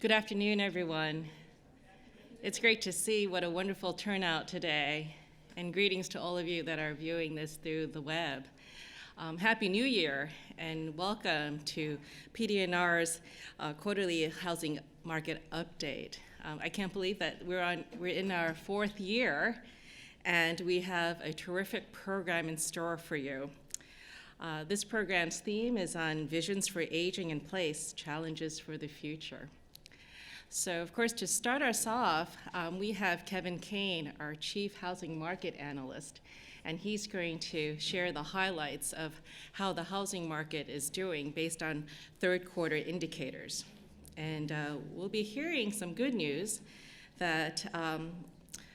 Good afternoon, everyone. It's great to see what a wonderful turnout today, and greetings to all of you that are viewing this through the web. Happy New Year, and welcome to PD&R's quarterly housing market update. I can't believe that we're in our fourth year, and we have a terrific program in store for you. This program's theme is on Visions for Aging in Place, Challenges for the Future. So, of course, to start us off, we have Kevin Kane, our Chief Housing Market Analyst, and he's going to share the highlights of how the housing market is doing based on third quarter indicators. And we'll be hearing some good news that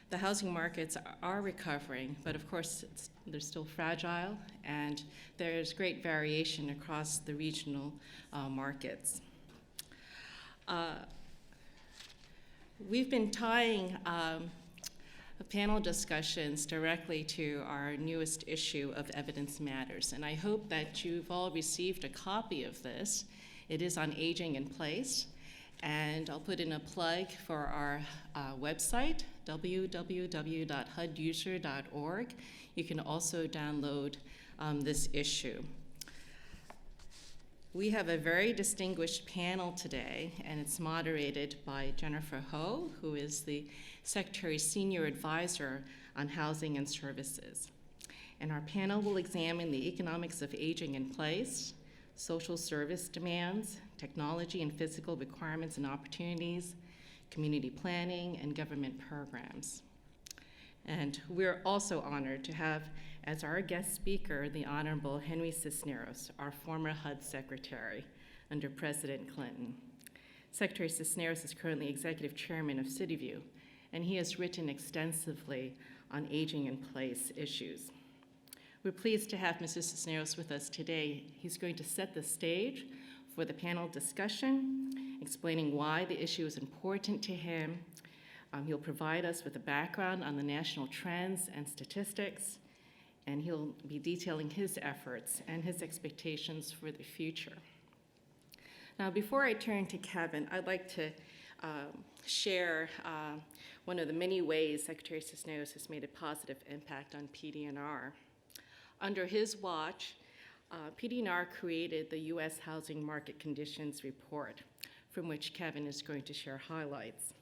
the housing markets are recovering, but of course they're still fragile, and there's great variation across the regional markets. We've been tying panel discussions directly to our newest issue of Evidence Matters, and I hope that you've all received a copy of this. It is on Aging in Place, and I'll put in a plug for our website, www.huduser.org. You can also download this issue. We have a very distinguished panel today, and it's moderated by Jennifer Ho, who is the Secretary's Senior Advisor on Housing and Services. And our panel will examine the economics of aging in place, social service demands, technology and physical requirements and opportunities, community planning, and government programs. And we're also honored to have as our guest speaker the Honorable Henry Cisneros, our former HUD Secretary under President Clinton. Secretary Cisneros is currently Executive Chairman of CityView, and he has written extensively on aging in place issues. We're pleased to have Mr. Cisneros with us today. He's going to set the stage for the panel discussion, explaining why the issue is important to him. He'll provide us with a background on the national trends and statistics, and he'll be detailing his efforts and his expectations for the future. Now, before I turn to Kevin, I'd like to share one of the many ways Secretary Cisneros has made a positive impact on PD&R. Under his watch, PD&R created the U.S. Housing Market Conditions Report, from which Kevin is going to share highlights.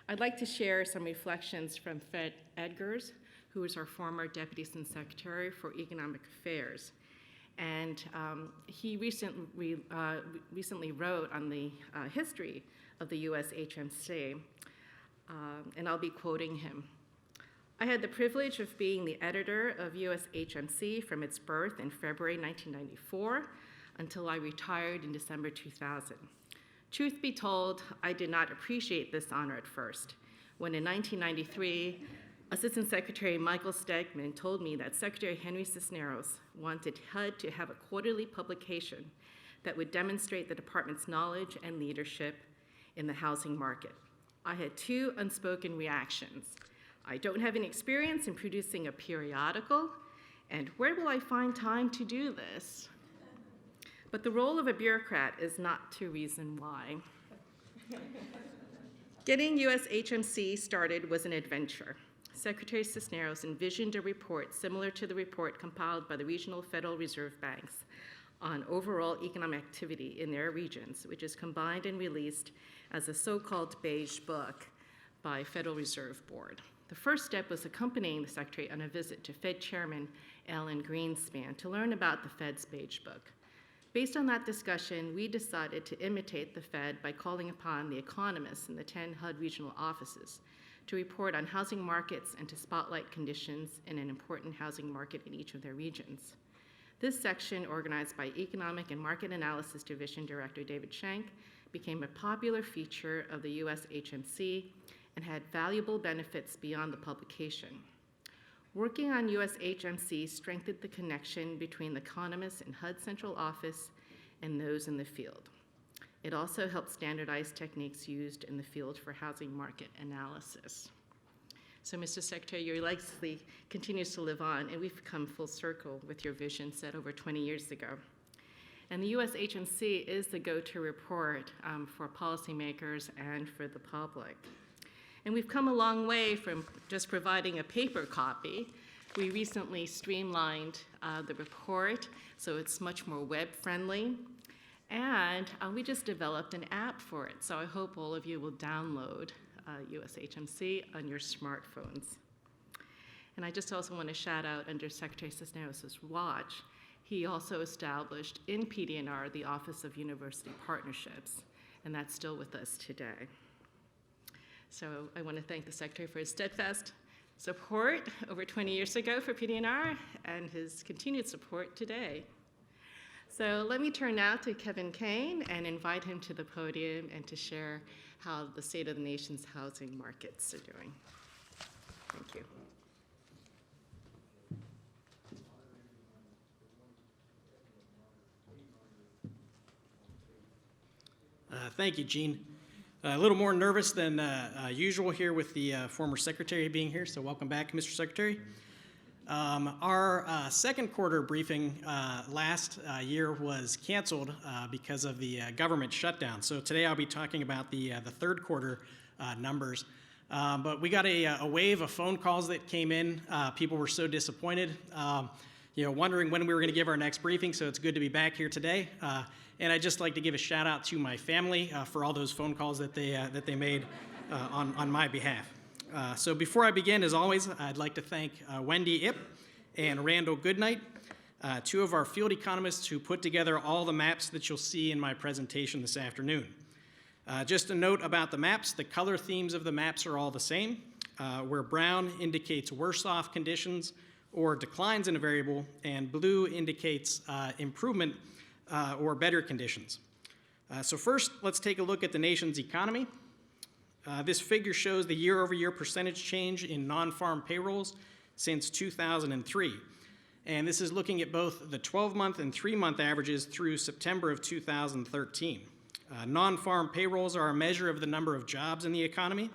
I'd like to share some reflections from Fred Edgars, who is our former Deputy Assistant Secretary for Economic Affairs. And he recently wrote on the history of the U.S. HMC, and I'll be quoting him. I had the privilege of being the editor of U.S. HMC from its birth in February 1994 until I retired in December 2000. Truth be told, I did not appreciate this honor at first, when in 1993, Assistant Secretary Michael Stegman told me that Secretary Henry Cisneros wanted HUD to have a quarterly publication that would demonstrate the department's knowledge and leadership in the housing market. I had two unspoken reactions. I don't have any experience in producing a periodical, and where will I find time to do this? But the role of a bureaucrat is not to reason why. Getting US HMC started was an adventure. Secretary Cisneros envisioned a report similar to the report compiled by the regional Federal Reserve banks on overall economic activity in their regions, which is combined and released as a so-called beige book by Federal Reserve Board. The first step was accompanying the Secretary on a visit to Fed Chairman Alan Greenspan to learn about the Fed's beige book. Based on that discussion, we decided to imitate the Fed by calling upon the economists in the 10 HUD regional offices to report on housing markets and to spotlight conditions in an important housing market in each of their regions. This section, organized by Economic and Market Analysis Division Director David Schenck, became a popular feature of the US HMC and had valuable benefits beyond the publication. Working on US HMC strengthened the connection between the economists in HUD Central Office and those in the field. It also helped standardize techniques used in the field for housing market analysis. So, Mr. Secretary, your legacy continues to live on, and we've come full circle with your vision set over 20 years ago. And the US HMC is the go-to report for policymakers and for the public. And we've come a long way from just providing a paper copy. We recently streamlined the report, so it's much more web-friendly. And we just developed an app for it, so I hope all of you will download US HMC on your smartphones. And I just also want to shout out under Secretary Cisneros' watch, he also established in PD&R the Office of University Partnerships, and that's still with us today. So I want to thank the Secretary for his steadfast support over 20 years ago for PD&R and his continued support today. So let me turn now to Kevin Kane and invite him to the podium and to share how the state of the nation's housing markets are doing. Thank you. Thank you, Jean. A little more nervous than usual here with the former secretary being here, so welcome back, Mr. Secretary. Our second quarter briefing last year was canceled because of the government shutdown. So today I'll be talking about the third quarter numbers. But we got a wave of phone calls that came in. People were so disappointed, wondering when we were going to give our next briefing. So it's good to be back here today. And I'd just like to give a shout out to my family for all those phone calls that they made on my behalf. So before I begin, as always, I'd like to thank Wendy Ip and Randall Goodnight, two of our field economists who put together all the maps that you'll see in my presentation this afternoon. Just a note about the maps, the color themes of the maps are all the same, where brown indicates worse off conditions or declines in a variable, and blue indicates improvement or better conditions. So first, let's take a look at the nation's economy. This figure shows the year-over-year percentage change in non-farm payrolls since 2003. And this is looking at both the 12-month and 3-month averages through September of 2013. Non-farm payrolls are a measure of the number of jobs in the economy.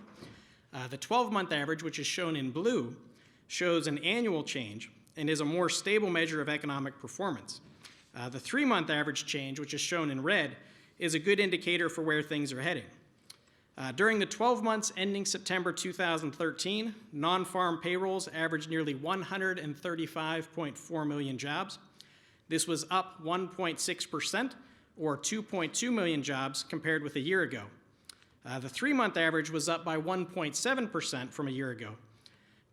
The 12-month average, which is shown in blue, shows an annual change and is a more stable measure of economic performance. The 3-month average change, which is shown in red, is a good indicator for where things are heading. During the 12 months ending September 2013, non-farm payrolls averaged nearly 135.4 million jobs. This was up 1.6%, or 2.2 million jobs compared with a year ago. The 3-month average was up by 1.7% from a year ago.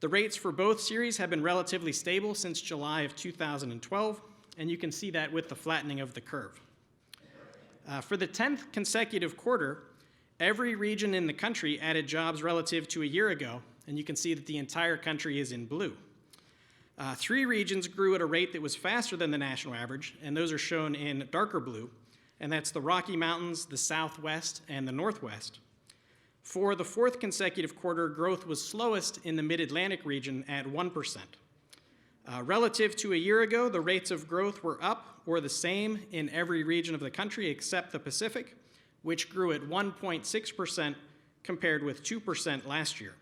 The rates for both series have been relatively stable since July of 2012, and you can see that with the flattening of the curve. For the 10th consecutive quarter, every region in the country added jobs relative to a year ago, and you can see that the entire country is in blue. 3 regions grew at a rate that was faster than the national average, and those are shown in darker blue, and that's the Rocky Mountains, the Southwest, and the Northwest. For the 4th consecutive quarter, growth was slowest in the Mid-Atlantic region at 1%. Relative to a year ago, the rates of growth were up or the same in every region of the country except the Pacific, which grew at 1.6% compared with 2% last year.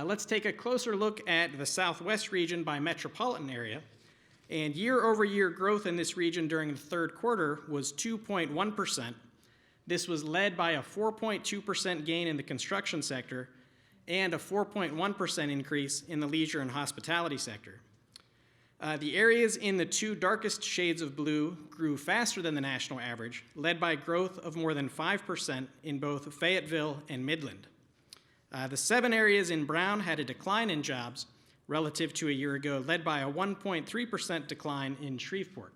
Let's take a closer look at the Southwest region by metropolitan area. And year-over-year growth in this region during the third quarter was 2.1%. This was led by a 4.2% gain in the construction sector and a 4.1% increase in the leisure and hospitality sector. The areas in the 2 darkest shades of blue grew faster than the national average, led by growth of more than 5% in both Fayetteville and Midland. The 7 areas in brown had a decline in jobs relative to a year ago, led by a 1.3% decline in Shreveport.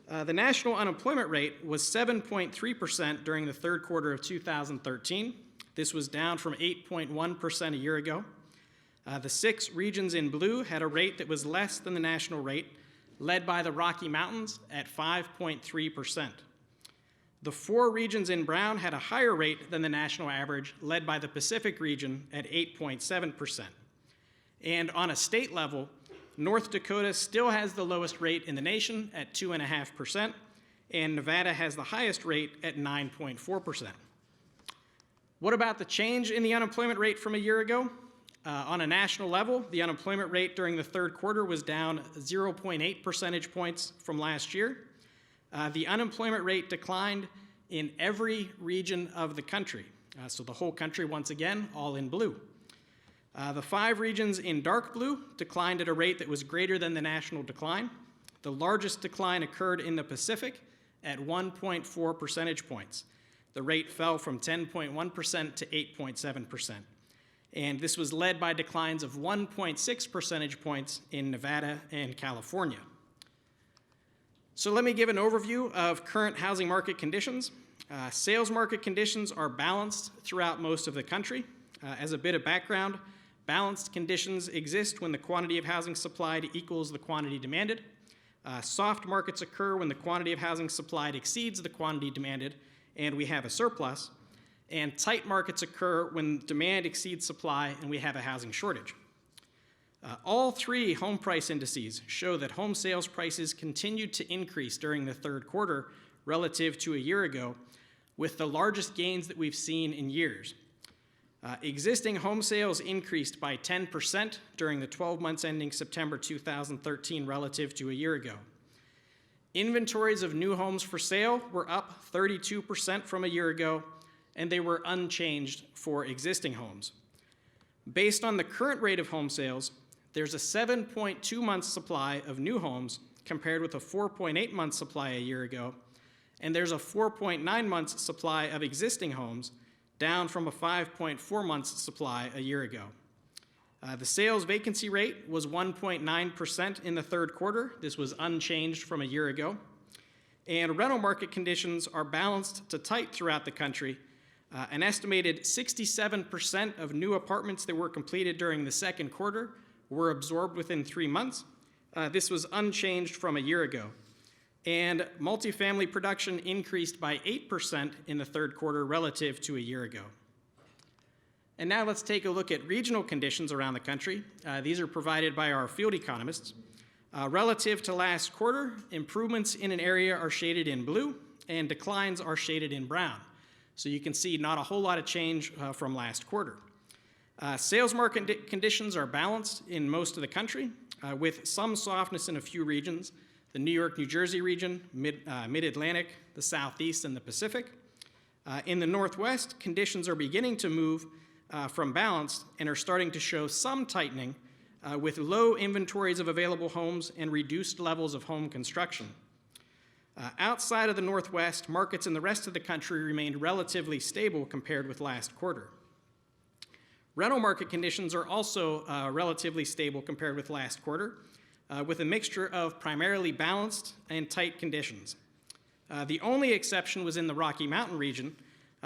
The national unemployment rate was 7.3% during the third quarter of 2013. This was down from 8.1% a year ago. The 6 regions in blue had a rate that was less than the national rate, led by the Rocky Mountains at 5.3%. The 4 regions in brown had a higher rate than the national average, led by the Pacific region at 8.7%. And on a state level, North Dakota still has the lowest rate in the nation at 2.5%, and Nevada has the highest rate at 9.4%. What about the change in the unemployment rate from a year ago? On a national level, the unemployment rate during the third quarter was down 0.8 percentage points from last year. the unemployment rate declined in every region of the country. So the whole country, once again, all in blue. The 5 regions in dark blue declined at a rate that was greater than the national decline. The largest decline occurred in the Pacific at 1.4 percentage points. The rate fell from 10.1% to 8.7%. And this was led by declines of 1.6 percentage points in Nevada and California. So let me give an overview of current housing market conditions. Sales market conditions are balanced throughout most of the country. As a bit of background, balanced conditions exist when the quantity of housing supplied equals the quantity demanded. Soft markets occur when the quantity of housing supplied exceeds the quantity demanded and we have a surplus. And tight markets occur when demand exceeds supply and we have a housing shortage. All 3 home price indices show that home sales prices continued to increase during the third quarter relative to a year ago, with the largest gains that we've seen in years. Existing home sales increased by 10% during the 12 months ending September 2013 relative to a year ago. Inventories of new homes for sale were up 32% from a year ago, and they were unchanged for existing homes. Based on the current rate of home sales, there's a 7.2 month supply of new homes compared with a 4.8 month supply a year ago, and there's a 4.9 months supply of existing homes, down from a 5.4 months supply a year ago. The sales vacancy rate was 1.9% in the third quarter. This was unchanged from a year ago. And rental market conditions are balanced to tight throughout the country. An estimated 67% of new apartments that were completed during the second quarter were absorbed within 3 months. This was unchanged from a year ago. And multifamily production increased by 8% in the third quarter relative to a year ago. And now let's take a look at regional conditions around the country. These are provided by our field economists. Relative to last quarter, improvements in an area are shaded in blue and declines are shaded in brown. So you can see not a whole lot of change from last quarter. Sales market conditions are balanced in most of the country, with some softness in a few regions: the New York, New Jersey region, Mid-Atlantic, the Southeast, and the Pacific. In the Northwest, conditions are beginning to move from balanced and are starting to show some tightening, with low inventories of available homes and reduced levels of home construction. Outside of the Northwest, markets in the rest of the country remained relatively stable compared with last quarter. Rental market conditions are also relatively stable compared with last quarter, with a mixture of primarily balanced and tight conditions. The only exception was in the Rocky Mountain region,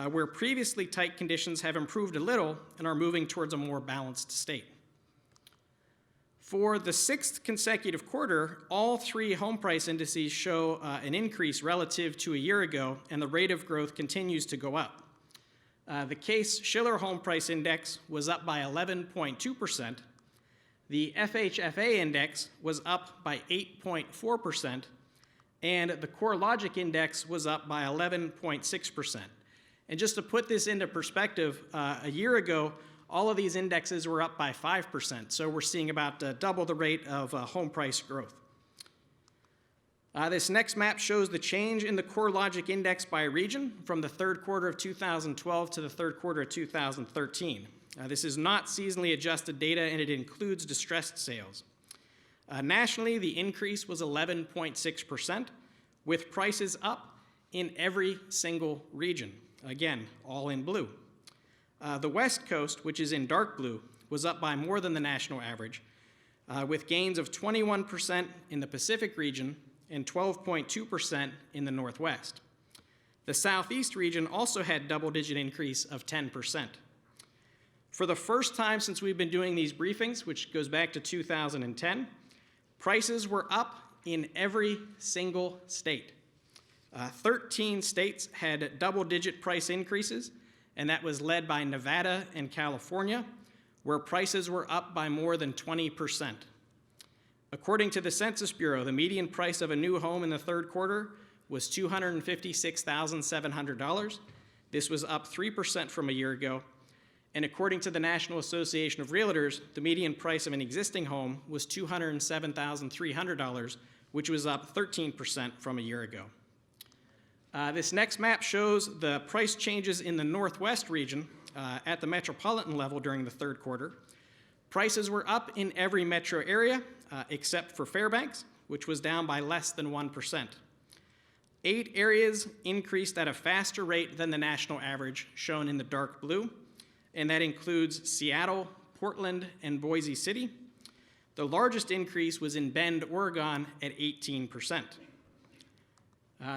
where previously tight conditions have improved a little and are moving towards a more balanced state. For the 6th consecutive quarter, all 3 home price indices show an increase relative to a year ago, and the rate of growth continues to go up. The Case-Shiller Home Price Index was up by 11.2%. The FHFA index was up by 8.4%, and the CoreLogic index was up by 11.6%. And just to put this into perspective, a year ago, all of these indexes were up by 5%, so we're seeing about double the rate of home price growth. This next map shows the change in the CoreLogic index by region from the third quarter of 2012 to the third quarter of 2013. This is not seasonally adjusted data, and it includes distressed sales. Nationally, the increase was 11.6%, with prices up in every single region. Again, all in blue. The West Coast, which is in dark blue, was up by more than the national average, with gains of 21% in the Pacific region and 12.2% in the Northwest. The Southeast region also had double-digit increase of 10%. For the first time since we've been doing these briefings, which goes back to 2010, prices were up in every single state. 13 states had double-digit price increases, and that was led by Nevada and California, where prices were up by more than 20%. According to the Census Bureau, the median price of a new home in the third quarter was $256,700. This was up 3% from a year ago. And according to the National Association of Realtors, the median price of an existing home was $207,300, which was up 13% from a year ago. This next map shows the price changes in the Northwest region at the metropolitan level during the third quarter. Prices were up in every metro area except for Fairbanks, which was down by less than 1%. 8 areas increased at a faster rate than the national average, shown in the dark blue, and that includes Seattle, Portland, and Boise City. The largest increase was in Bend, Oregon, at 18%.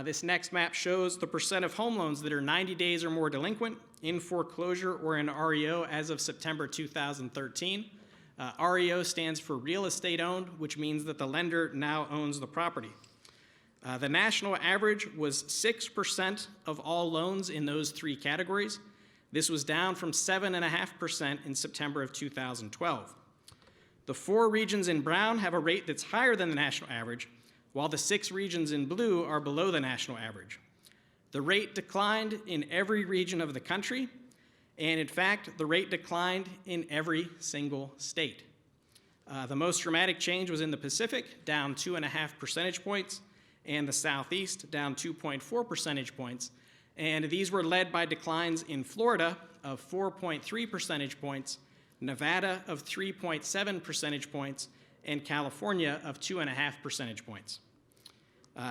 This next map shows the percent of home loans that are 90 days or more delinquent, in foreclosure, or in REO as of September 2013. REO stands for real estate owned, which means that the lender now owns the property. The national average was 6% of all loans in those 3 categories. This was down from 7.5% in September of 2012. The 4 regions in brown have a rate that's higher than the national average, while the 6 regions in blue are below the national average. The rate declined in every region of the country, and in fact, the rate declined in every single state. The most dramatic change was in the Pacific, down 2.5 percentage points, and the Southeast, down 2.4 percentage points. And these were led by declines in Florida of 4.3 percentage points, Nevada of 3.7 percentage points, and California of 2.5 percentage points.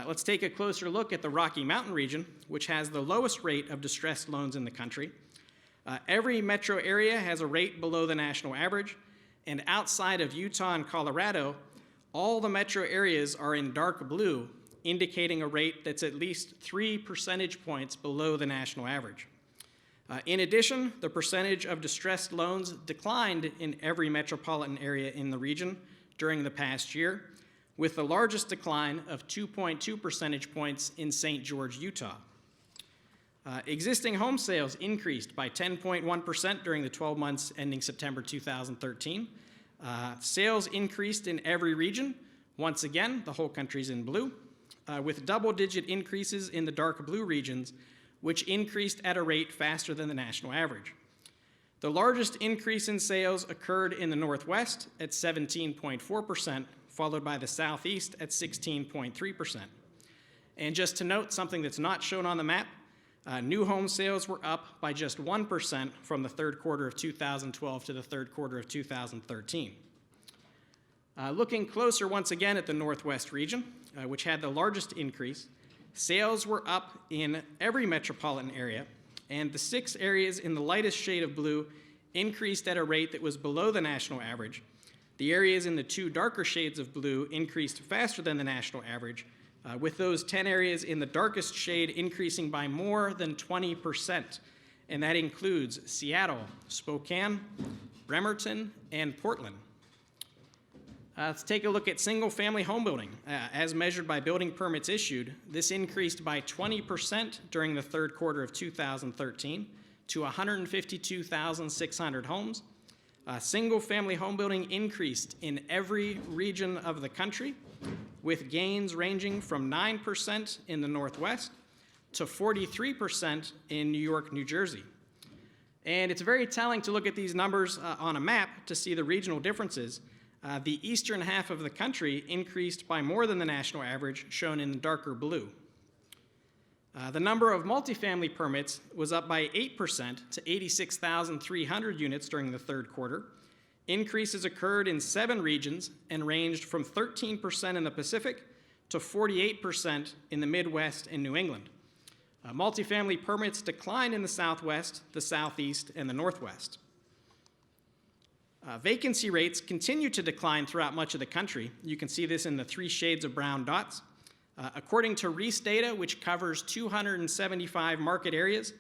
Let's take a closer look at the Rocky Mountain region, which has the lowest rate of distressed loans in the country. Every metro area has a rate below the national average, and outside of Utah and Colorado, all the metro areas are in dark blue, indicating a rate that's at least 3 percentage points below the national average. In addition, the percentage of distressed loans declined in every metropolitan area in the region during the past year, with the largest decline of 2.2 percentage points in St. George, Utah. Existing home sales increased by 10.1% during the 12 months ending September 2013. Sales increased in every region. Once again, the whole country's in blue, with double-digit increases in the dark blue regions, which increased at a rate faster than the national average. The largest increase in sales occurred in the Northwest at 17.4%, followed by the Southeast at 16.3%. And just to note something that's not shown on the map, new home sales were up by just 1% from the third quarter of 2012 to the third quarter of 2013. Looking closer once again at the Northwest region, which had the largest increase, sales were up in every metropolitan area, and the 6 areas in the lightest shade of blue increased at a rate that was below the national average. The areas in the 2 darker shades of blue increased faster than the national average, with those 10 areas in the darkest shade increasing by more than 20%, and that includes Seattle, Spokane, Bremerton, and Portland. Let's take a look at single-family home building. As measured by building permits issued, this increased by 20% during the third quarter of 2013 to 152,600 homes. Single-family home building increased in every region of the country, with gains ranging from 9% in the Northwest to 43% in New York, New Jersey. And it's very telling to look at these numbers on a map to see the regional differences. The eastern half of the country increased by more than the national average, shown in the darker blue. The number of multifamily permits was up by 8% to 86,300 units during the third quarter. Increases occurred in 7 regions and ranged from 13% in the Pacific to 48% in the Midwest and New England. Multifamily permits declined in the Southwest, the Southeast, and the Northwest. Vacancy rates continue to decline throughout much of the country. You can see this in the 3 shades of brown dots. According to Reese data, which covers 275 market areas,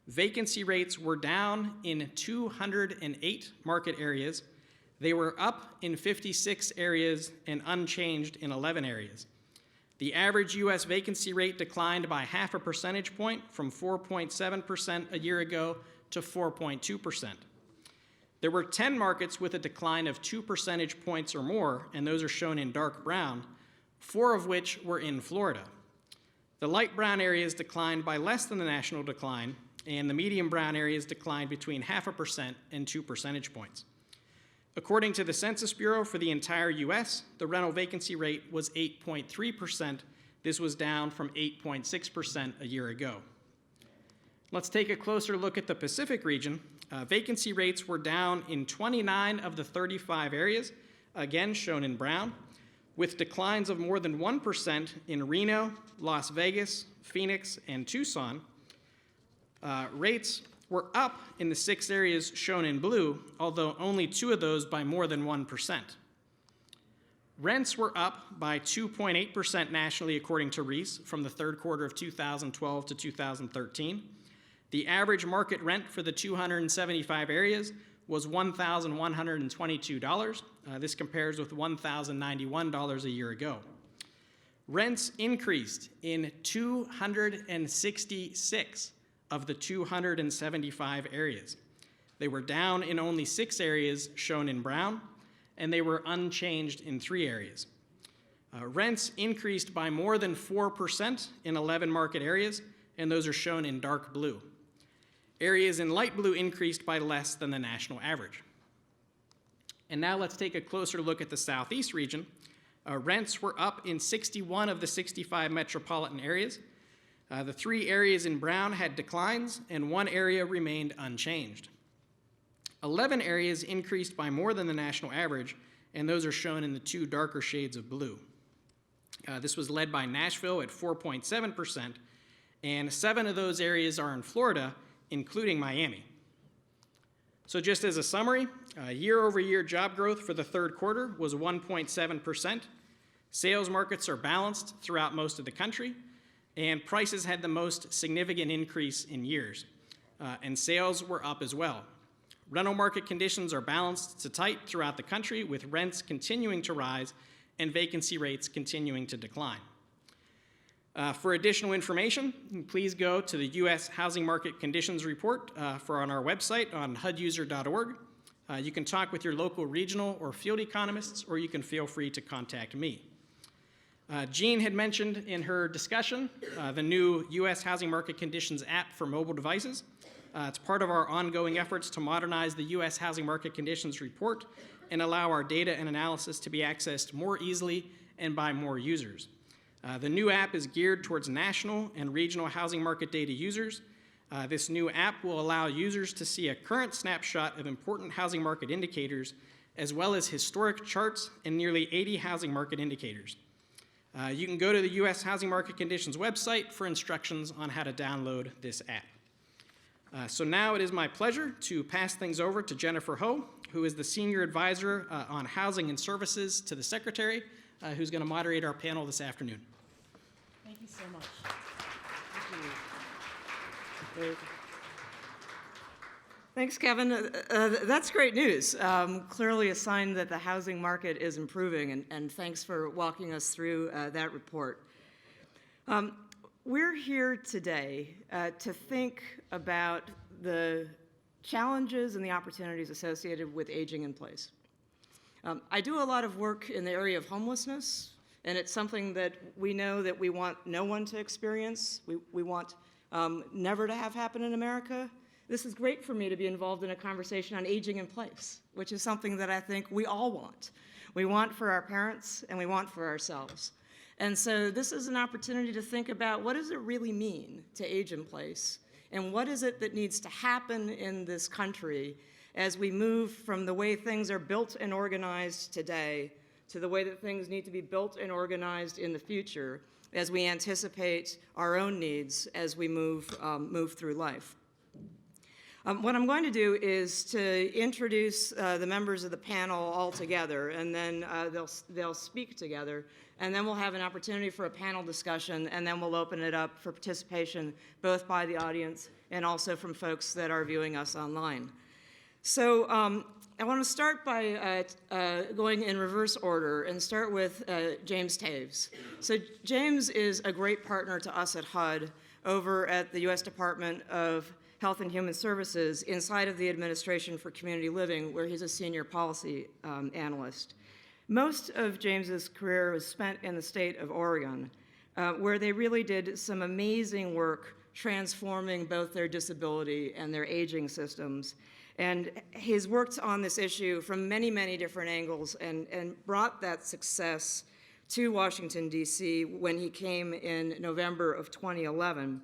vacancy rates were down in 208 market areas. They were up in 56 areas and unchanged in 11 areas. The average U.S. vacancy rate declined by 0.5 percentage point from 4.7% a year ago to 4.2%. There were 10 markets with a decline of 2 percentage points or more, and those are shown in dark brown, 4 of which were in Florida. The light brown areas declined by less than the national decline, and the medium brown areas declined between 0.5% and 2 percentage points. According to the Census Bureau for the entire U.S., the rental vacancy rate was 8.3%. This was down from 8.6% a year ago. Let's take a closer look at the Pacific region. Vacancy rates were down in 29 of the 35 areas, again shown in brown, with declines of more than 1% in Reno, Las Vegas, Phoenix, and Tucson. Rates were up in the 6 areas shown in blue, although only 2 of those by more than 1%. Rents were up by 2.8% nationally, according to Reese, from the third quarter of 2012 to 2013. The average market rent for the 275 areas was $1,122. This compares with $1,091 a year ago. Rents increased in 266 of the 275 areas. They were down in only 6 areas shown in brown, and they were unchanged in 3 areas. Rents increased by more than 4% in 11 market areas, and those are shown in dark blue. Areas in light blue increased by less than the national average. And now let's take a closer look at the Southeast region. Rents were up in 61 of the 65 metropolitan areas. The 3 areas in brown had declines, and 1 area remained unchanged. 11 areas increased by more than the national average, and those are shown in the 2 darker shades of blue. This was led by Nashville at 4.7%, and 7 of those areas are in Florida, including Miami. So just as a summary, year-over-year job growth for the third quarter was 1.7%. Sales markets are balanced throughout most of the country, and prices had the most significant increase in years, and sales were up as well. Rental market conditions are balanced to tight throughout the country, with rents continuing to rise and vacancy rates continuing to decline. For additional information, please go to the U.S. Housing Market Conditions Report on our website on huduser.org. You can talk with your local regional or field economists, or you can feel free to contact me. Jean had mentioned in her discussion the new U.S. Housing Market Conditions app for mobile devices. It's part of our ongoing efforts to modernize the U.S. Housing Market Conditions Report and allow our data and analysis to be accessed more easily and by more users. The new app is geared towards national and regional housing market data users. This new app will allow users to see a current snapshot of important housing market indicators, as well as historic charts and nearly 80 housing market indicators. You can go to the U.S. Housing Market Conditions website for instructions on how to download this app. So now it is my pleasure to pass things over to Jennifer Ho, who is the Senior Advisor on Housing and Services to the Secretary, who's going to moderate our panel this afternoon. Thank you so much. Thank you. Thanks, Kevin. That's great news. Clearly a sign that the housing market is improving, and thanks for walking us through that report. We're here today to think about the challenges and the opportunities associated with aging in place. I do a lot of work in the area of homelessness, and it's something that we know that we want no one to experience. We want never to have happen in America. This is great for me to be involved in a conversation on aging in place, which is something that I think we all want. We want for our parents, and we want for ourselves. And so this is an opportunity to think about, what does it really mean to age in place? And what is it that needs to happen in this country as we move from the way things are built and organized today to the way that things need to be built and organized in the future as we anticipate our own needs as we move through life. What I'm going to do is to introduce the members of the panel all together, and then they'll speak together, and then we'll have an opportunity for a panel discussion, and then we'll open it up for participation both by the audience and also from folks that are viewing us online. So I want to start by going in reverse order and start with James Taves. So James is a great partner to us at HUD over at the U.S. Department of Health and Human Services inside of the Administration for Community Living, where he's a senior policy analyst. Most of James's career was spent in the state of Oregon, where they really did some amazing work transforming both their disability and their aging systems. And he's worked on this issue from many, many different angles and brought that success to Washington, D.C. when he came in November of 2011,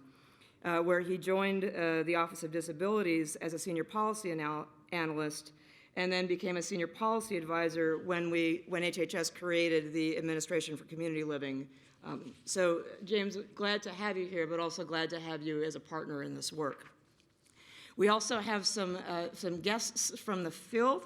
where he joined the Office of Disabilities as a senior policy analyst, and then became a senior policy advisor when HHS created the Administration for Community Living. So, James, glad to have you here, but also glad to have you as a partner in this work. We also have some guests from the field.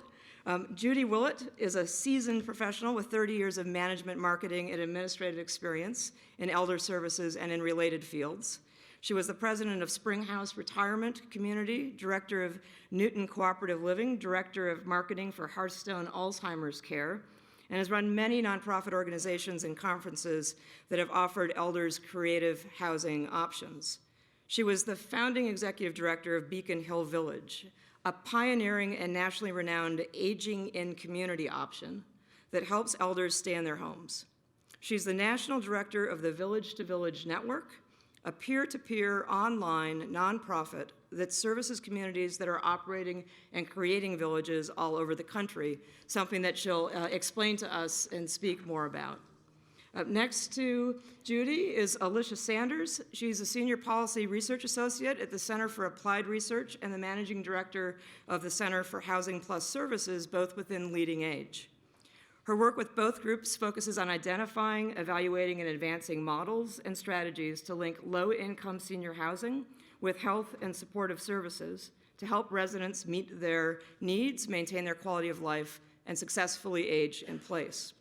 Judy Willett is a seasoned professional with 30 years of management, marketing, and administrative experience in elder services and in related fields. She was the president of Springhouse Retirement Community, director of Newton Cooperative Living, director of marketing for Hearthstone Alzheimer's Care, and has run many nonprofit organizations and conferences that have offered elders creative housing options. She was the founding executive director of Beacon Hill Village, a pioneering and nationally renowned aging in community option that helps elders stay in their homes. She's the national director of the Village to Village Network, a peer-to-peer online nonprofit that services communities that are operating and creating villages all over the country, something that she'll explain to us and speak more about. Up next to Judy is Alicia Sanders. She's a senior policy research associate at the Center for Applied Research and the managing director of the Center for Housing Plus Services, both within Leading Age. Her work with both groups focuses on identifying, evaluating, and advancing models and strategies to link low-income senior housing with health and supportive services to help residents meet their needs, maintain their quality of life, and successfully age in place.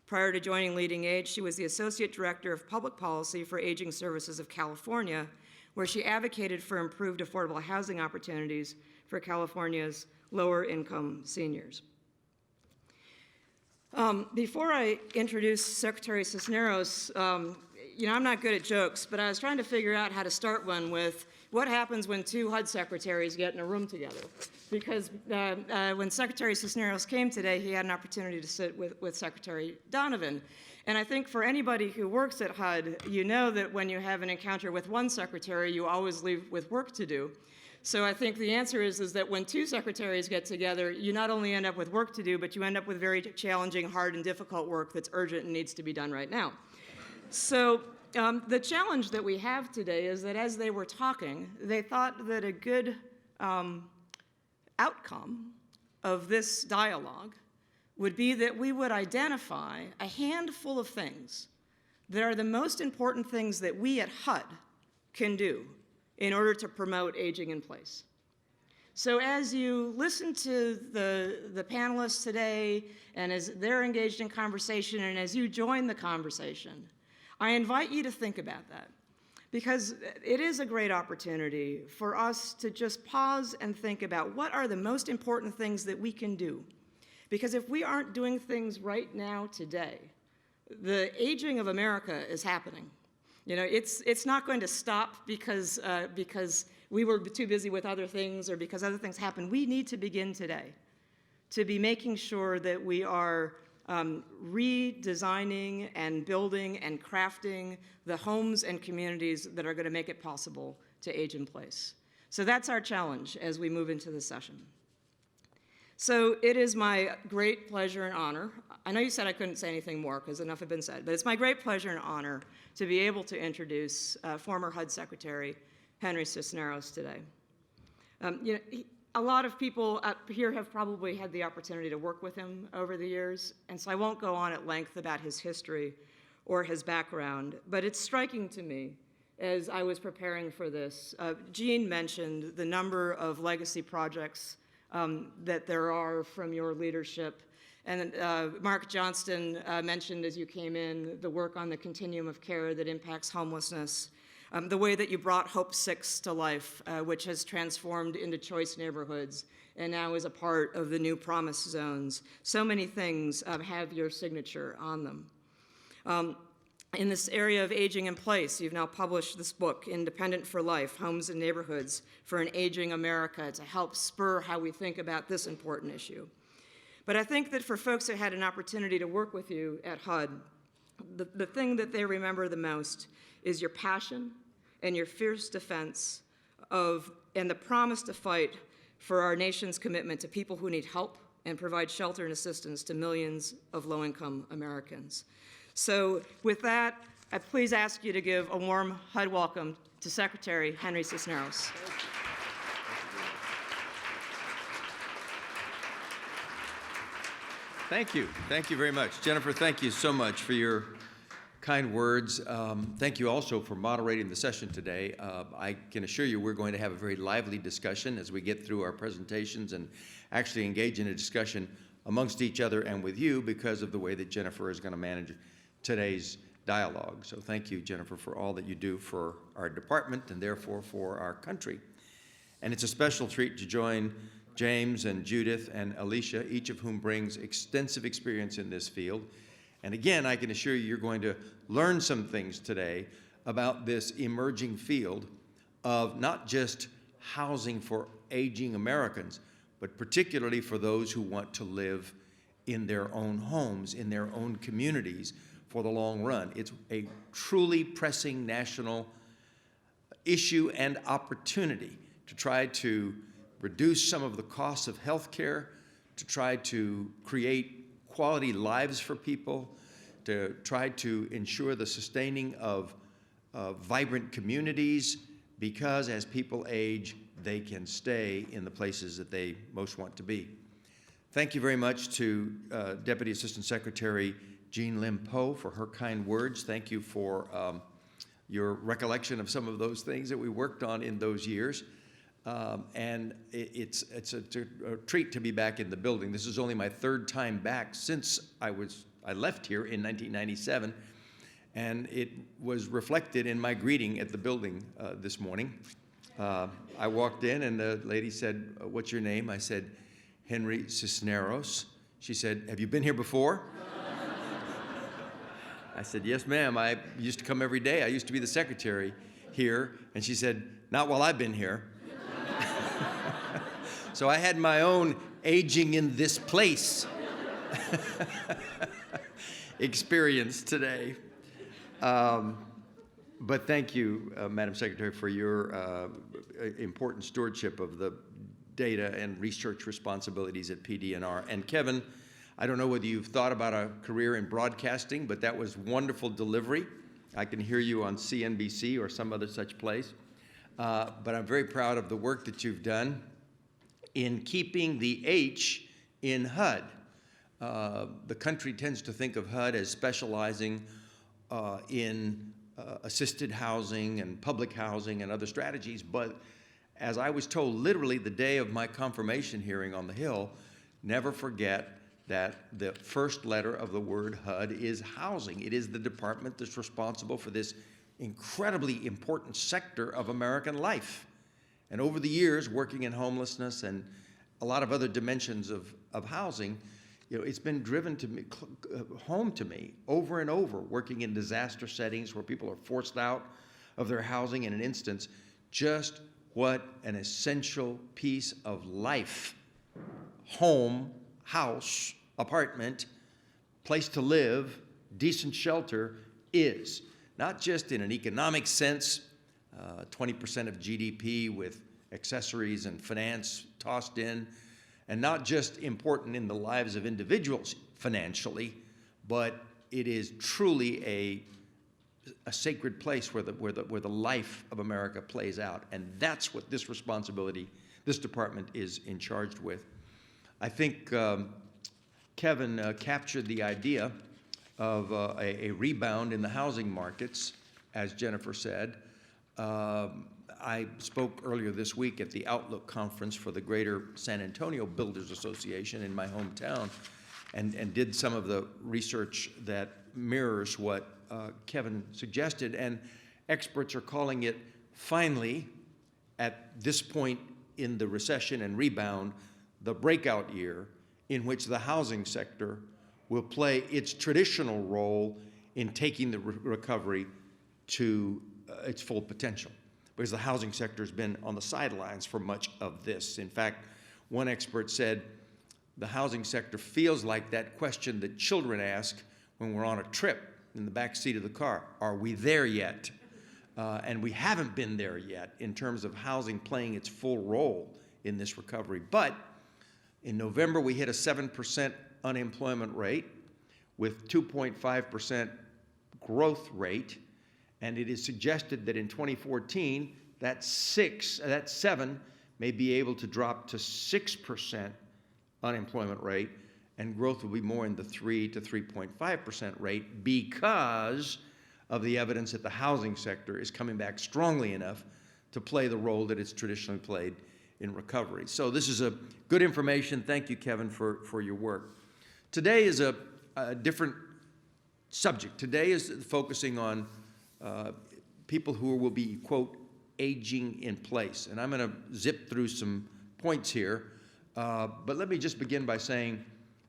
Prior to joining Leading Age, she was the Associate Director of Public Policy for Aging Services of California, where she advocated for improved affordable housing opportunities for California's lower-income seniors. Before I introduce Secretary Cisneros, I'm not good at jokes, but I was trying to figure out how to start one with what happens when two HUD secretaries get in a room together. Because when Secretary Cisneros came today, he had an opportunity to sit with Secretary Donovan. And I think for anybody who works at HUD, you know that when you have an encounter with one secretary, you always leave with work to do. So I think the answer is that when two secretaries get together, you not only end up with work to do, but you end up with very challenging, hard, and difficult work that's urgent and needs to be done right now. So the challenge that we have today is that as they were talking, they thought that a good outcome of this dialogue would be that we would identify a handful of things that are the most important things that we at HUD can do in order to promote aging in place. So as you listen to the panelists today, and as they're engaged in conversation, and as you join the conversation, I invite you to think about that. Because it is a great opportunity for us to just pause and think about what are the most important things that we can do. Because if we aren't doing things right now today, the aging of America is happening. It's not going to stop because we were too busy with other things or because other things happened. We need to begin today to be making sure that we are redesigning and building and crafting the homes and communities that are going to make it possible to age in place. So that's our challenge as we move into the session. So it is my great pleasure and honor. I know you said I couldn't say anything more because enough had been said, but it's my great pleasure and honor to be able to introduce former HUD Secretary Henry Cisneros today. A lot of people up here have probably had the opportunity to work with him over the years, and so I won't go on at length about his history or his background, but it's striking to me as I was preparing for this. Jean mentioned the number of legacy projects that there are from your leadership. And Mark Johnston mentioned as you came in the work on the continuum of care that impacts homelessness, the way that you brought Hope 6 to life, which has transformed into Choice Neighborhoods and now is a part of the new Promise Zones. So many things have your signature on them. In this area of aging in place, you've now published this book, Independent for Life, Homes and Neighborhoods for an Aging America, to help spur how we think about this important issue. But I think that for folks that had an opportunity to work with you at HUD, the thing that they remember the most is your passion and your fierce defense of, and the promise to fight for our nation's commitment to people who need help and provide shelter and assistance to millions of low-income Americans. So with that, I please ask you to give a warm HUD welcome to Secretary Henry Cisneros. Thank you. Thank you very much. Jennifer, thank you so much for your kind words. Thank you also for moderating the session today. I can assure you we're going to have a very lively discussion as we get through our presentations and actually engage in a discussion amongst each other and with you because of the way that Jennifer is going to manage today's dialogue. So thank you, Jennifer, for all that you do for our department and therefore for our country. And it's a special treat to join James and Judith and Alicia, each of whom brings extensive experience in this field. And again, I can assure you you're going to learn some things today about this emerging field of not just housing for aging Americans, but particularly for those who want to live in their own homes, in their own communities for the long run. It's a truly pressing national issue and opportunity to try to reduce some of the costs of health care, to try to create quality lives for people, to try to ensure the sustaining of vibrant communities, because as people age, they can stay in the places that they most want to be. Thank you very much to Deputy Assistant Secretary Jean Lim Poe for her kind words. Thank you for your recollection of some of those things that we worked on in those years. And it's a treat to be back in the building. This is only my third time back since I left here in 1997, and it was reflected in my greeting at the building this morning. I walked in and the lady said, "What's your name?" I said, "Henry Cisneros." She said, "Have you been here before?" I said, "Yes, ma'am. I used to come every day. I used to be the secretary here." And she said, "Not while I've been here." So I had my own aging in this place experience today. But thank you, Madam Secretary, for your important stewardship of the data and research responsibilities at PD&R. And Kevin, I don't know whether you've thought about a career in broadcasting, but that was wonderful delivery. I can hear you on CNBC or some other such place. But I'm very proud of the work that you've done in keeping the H in HUD. The country tends to think of HUD as specializing in assisted housing and public housing and other strategies, but as I was told literally the day of my confirmation hearing on the Hill, never forget that the first letter of the word HUD is housing. It is the department that's responsible for this incredibly important sector of American life. And over the years, working in homelessness and a lot of other dimensions of housing, it's been driven to me, home to me over and over, working in disaster settings where people are forced out of their housing in an instance, just what an essential piece of life, home, house, apartment, place to live, decent shelter is. Not just in an economic sense, 20% of GDP with accessories and finance tossed in, and not just important in the lives of individuals financially, but it is truly a sacred place where the life of America plays out. And that's what this responsibility, this department is in charge with. I think Kevin captured the idea of a rebound in the housing markets, as Jennifer said. I spoke earlier this week at the Outlook Conference for the Greater San Antonio Builders Association in my hometown and did some of the research that mirrors what Kevin suggested. And experts are calling it, finally, at this point in the recession and rebound, the breakout year in which the housing sector will play its traditional role in taking the recovery to its full potential, because the housing sector has been on the sidelines for much of this. In fact, one expert said the housing sector feels like that question that children ask when we're on a trip in the back seat of the car. Are we there yet? And we haven't been there yet in terms of housing playing its full role in this recovery. But in November, we hit a 7% unemployment rate with 2.5% growth rate, and it is suggested that in 2014, that 7 may be able to drop to 6% unemployment rate, and growth will be more in the 3 to 3.5% rate because of the evidence that the housing sector is coming back strongly enough to play the role that it's traditionally played in recovery. So this is a good information. Thank you, Kevin, for your work. Today is a different subject. Today is focusing on people who will be, quote, aging in place. And I'm going to zip through some points here. But let me just begin by saying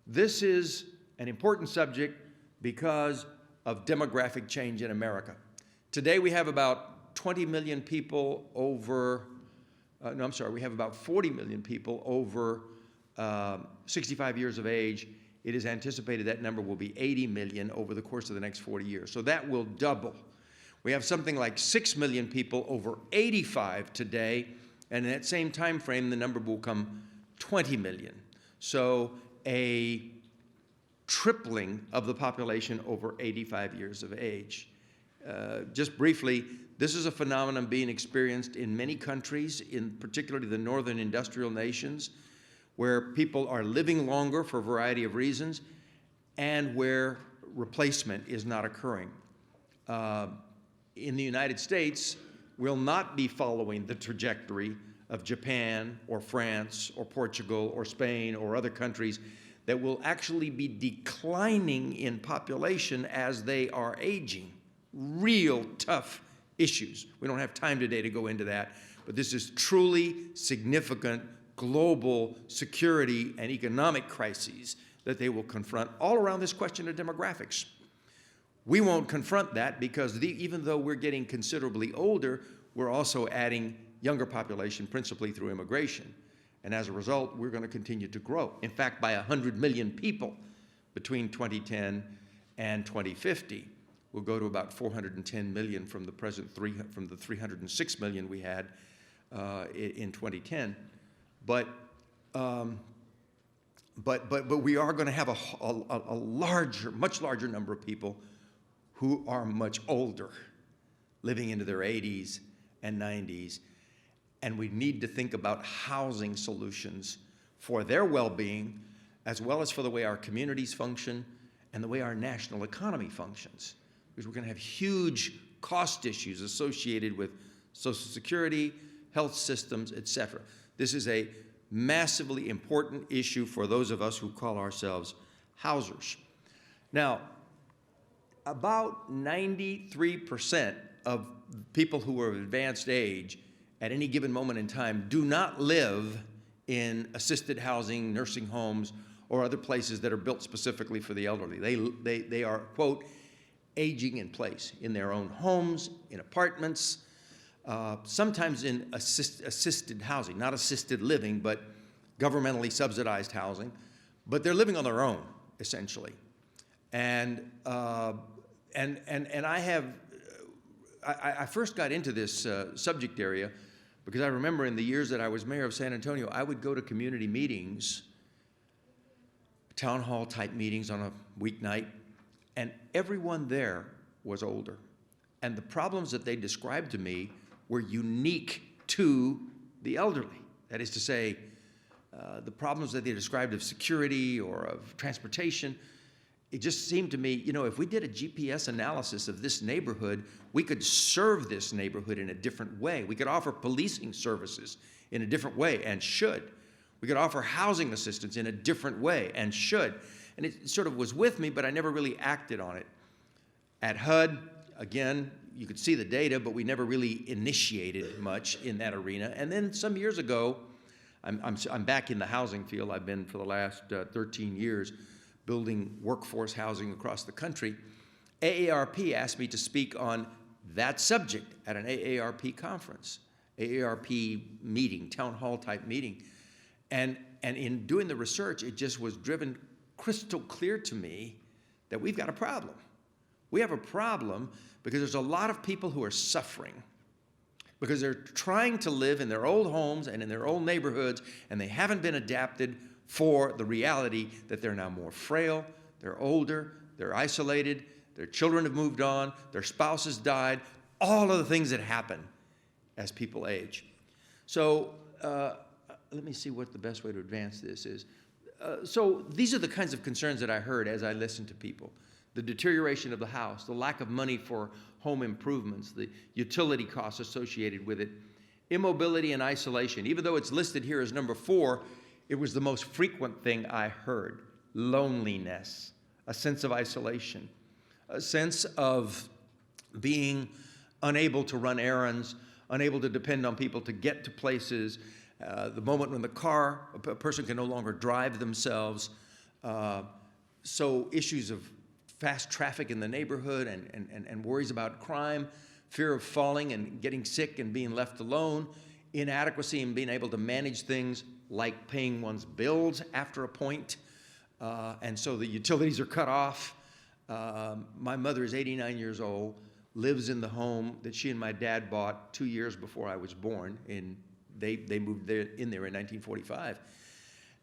this is an important subject because of demographic change in America. Today we have about 20 million people over, we have about 40 million people over 65 years of age. It is anticipated that number will be 80 million over the course of the next 40 years. So that will double. We have something like 6 million people over 85 today, and in that same time frame, the number will become 20 million. So a tripling of the population over 85 years of age. Just briefly, this is a phenomenon being experienced in many countries, in particularly the northern industrial nations, where people are living longer for a variety of reasons and where replacement is not occurring. In the United States, we'll not be following the trajectory of Japan or France or Portugal or Spain or other countries that will actually be declining in population as they are aging. Real tough issues. We don't have time today to go into that, but this is truly significant global security and economic crises that they will confront all around this question of demographics. We won't confront that because even though we're getting considerably older, we're also adding younger population, principally through immigration. And as a result, we're going to continue to grow. In fact, by 100 million people between 2010 and 2050, we'll go to about 410 million from the present from the 306 million we had in 2010. But we are going to have a larger, much larger number of people who are much older, living into their 80s and 90s. And we need to think about housing solutions for their well-being, as well as for the way our communities function and the way our national economy functions. Because we're going to have huge cost issues associated with Social Security, health systems, et cetera. This is a massively important issue for those of us who call ourselves housers. Now, about 93% of people who are of advanced age at any given moment in time do not live in assisted housing, nursing homes, or other places that are built specifically for the elderly. They are, quote, aging in place, in their own homes, in apartments, sometimes in assisted housing, not assisted living, but governmentally subsidized housing, but they're living on their own, essentially. And I first got into this subject area because I remember in the years that I was mayor of San Antonio, I would go to community meetings, town hall type meetings on a weeknight, and everyone there was older. And the problems that they described to me were unique to the elderly. That is to say, the problems that they described of security or of transportation, it just seemed to me, you know, if we did a GPS analysis of this neighborhood, we could serve this neighborhood in a different way. We could offer policing services in a different way, and should. We could offer housing assistance in a different way, and should. And it sort of was with me, but I never really acted on it. At HUD, again, you could see the data, but we never really initiated much in that arena. And then some years ago, I'm back in the housing field. I've been for the last 13 years building workforce housing across the country. AARP asked me to speak on that subject at an AARP conference, AARP meeting, town hall type meeting. And in doing the research, it just was driven crystal clear to me that we've got a problem. We have a problem because there's a lot of people who are suffering because they're trying to live in their old homes and in their old neighborhoods, and they haven't been adapted for the reality that they're now more frail, they're older, they're isolated, their children have moved on, their spouses died, all of the things that happen as people age. So let me see what the best way to advance this is. So these are the kinds of concerns that I heard as I listened to people. The deterioration of the house, the lack of money for home improvements, the utility costs associated with it, immobility and isolation. Even though it's listed here as number 4, it was the most frequent thing I heard. Loneliness, a sense of isolation, a sense of being unable to run errands, unable to depend on people to get to places, the moment when a person can no longer drive themselves. So issues of fast traffic in the neighborhood and worries about crime, fear of falling and getting sick and being left alone, inadequacy in being able to manage things like paying one's bills after a point, and so the utilities are cut off. My mother is 89 years old, lives in the home that she and my dad bought 2 years before I was born. They moved in there in 1945.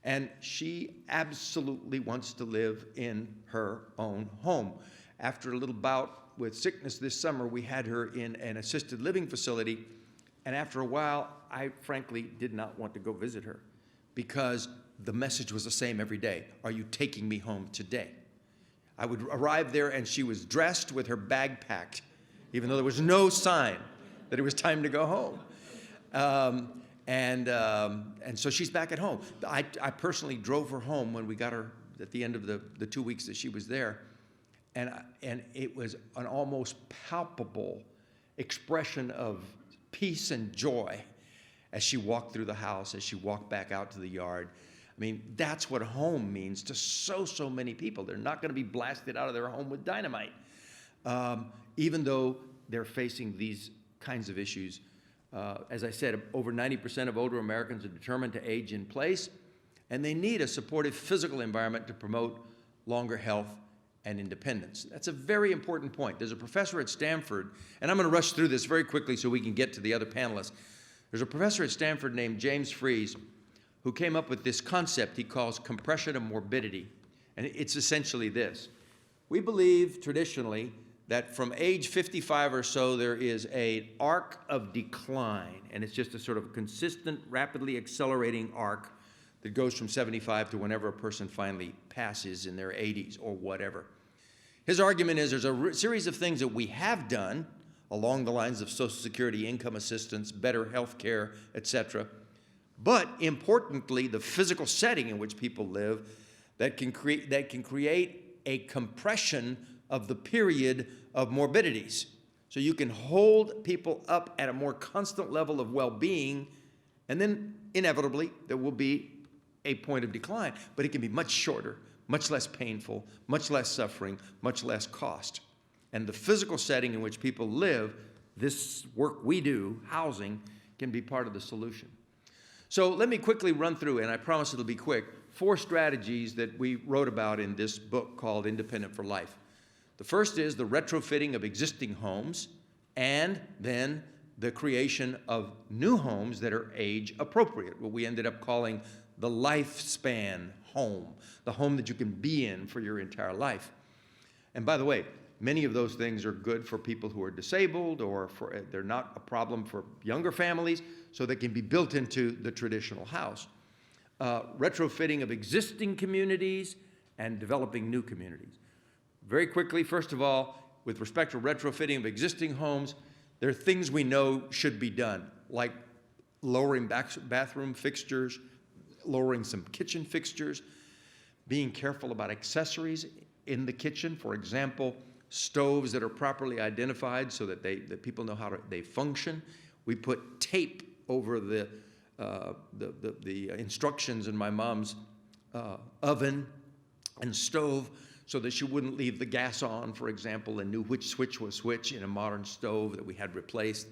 And she absolutely wants to live in her own home. After a little bout with sickness this summer, we had her in an assisted living facility. And after a while, I frankly did not want to go visit her because the message was the same every day. Are you taking me home today? I would arrive there and she was dressed with her bag packed, even though there was no sign that it was time to go home. And so she's back at home. I personally drove her home when we got her at the end of the 2 weeks that she was there. And it was an almost palpable expression of peace and joy as she walked through the house, as she walked back out to the yard. I mean, that's what home means to so many people. They're not going to be blasted out of their home with dynamite, even though they're facing these kinds of issues. As I said, over 90% of older Americans are determined to age in place, and they need a supportive physical environment to promote longer health and independence. That's a very important point. There's a professor at Stanford, and I'm going to rush through this very quickly so we can get to the other panelists. There's a professor at Stanford named James Fries who came up with this concept he calls compression of morbidity, and it's essentially this. We believe traditionally that from age 55 or so, there is an arc of decline, and it's just a sort of consistent, rapidly accelerating arc that goes from 75 to whenever a person finally passes in their 80s or whatever. His argument is there's a series of things that we have done along the lines of Social Security, income assistance, better health care, etc., but importantly, the physical setting in which people live that can create a compression of the period of morbidities. So you can hold people up at a more constant level of well-being, and then inevitably there will be a point of decline, but it can be much shorter, much less painful, much less suffering, much less cost. And the physical setting in which people live, this work we do, housing, can be part of the solution. So let me quickly run through, and I promise it'll be quick, 4 strategies that we wrote about in this book called Independent for Life. The first is the retrofitting of existing homes, and then the creation of new homes that are age appropriate, what we ended up calling the lifespan home, the home that you can be in for your entire life. And by the way, many of those things are good for people who are disabled, or they're not a problem for younger families, so they can be built into the traditional house. Retrofitting of existing communities and developing new communities. Very quickly, first of all, with respect to retrofitting of existing homes, there are things we know should be done, like lowering bathroom fixtures, lowering some kitchen fixtures, being careful about accessories in the kitchen. For example, stoves that are properly identified so that people know how they function. We put tape over the instructions in my mom's oven and stove so that she wouldn't leave the gas on, for example, and knew which switch was which in a modern stove that we had replaced.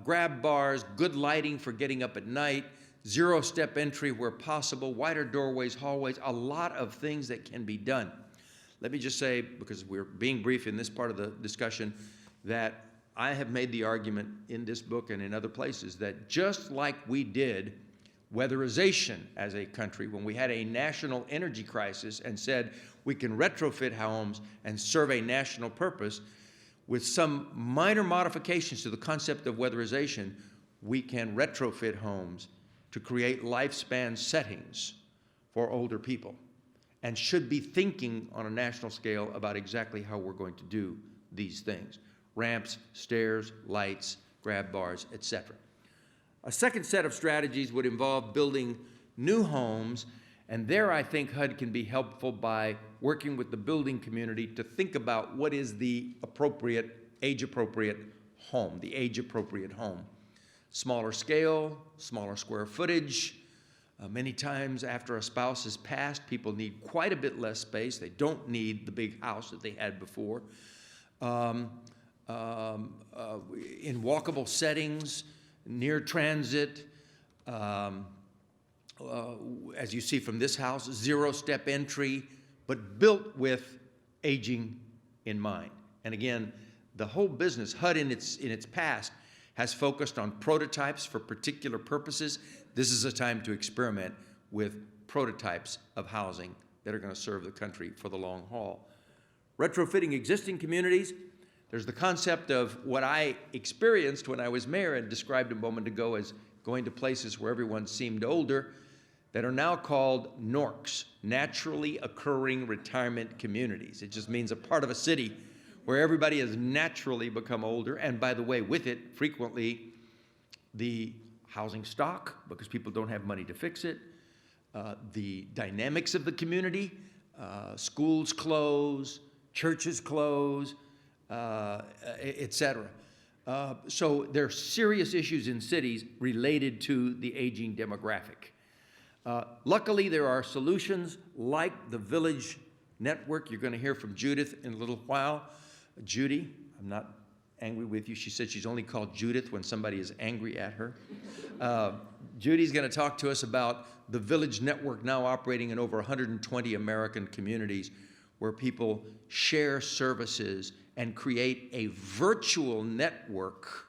Grab bars, good lighting for getting up at night, zero-step entry where possible, wider doorways, hallways, a lot of things that can be done. Let me just say, because we're being brief in this part of the discussion, that I have made the argument in this book and in other places that just like we did weatherization as a country when we had a national energy crisis and said we can retrofit homes and serve a national purpose. With some minor modifications to the concept of weatherization, we can retrofit homes to create lifespan settings for older people, and should be thinking on a national scale about exactly how we're going to do these things. Ramps, stairs, lights, grab bars, etc. A second set of strategies would involve building new homes, and there I think HUD can be helpful by working with the building community to think about what is the appropriate, age-appropriate home, the age-appropriate home. Smaller scale, smaller square footage. Many times after a spouse has passed, people need quite a bit less space. They don't need the big house that they had before. In walkable settings, near transit, as you see from this house, zero-step entry, but built with aging in mind. And again, the whole business, HUD in its past, has focused on prototypes for particular purposes. This is a time to experiment with prototypes of housing that are going to serve the country for the long haul. Retrofitting existing communities, there's the concept of what I experienced when I was mayor and described a moment ago as going to places where everyone seemed older, that are now called NORCs, naturally occurring retirement communities. It just means a part of a city where everybody has naturally become older, and by the way, with it, frequently, the housing stock, because people don't have money to fix it, the dynamics of the community, schools close, churches close, et cetera. So there are serious issues in cities related to the aging demographic. Luckily, there are solutions like the Village Network. You're going to hear from Judith in a little while. Judy, I'm not angry with you. She said she's only called Judith when somebody is angry at her. Judy's going to talk to us about the Village Network now operating in over 120 American communities where people share services and create a virtual network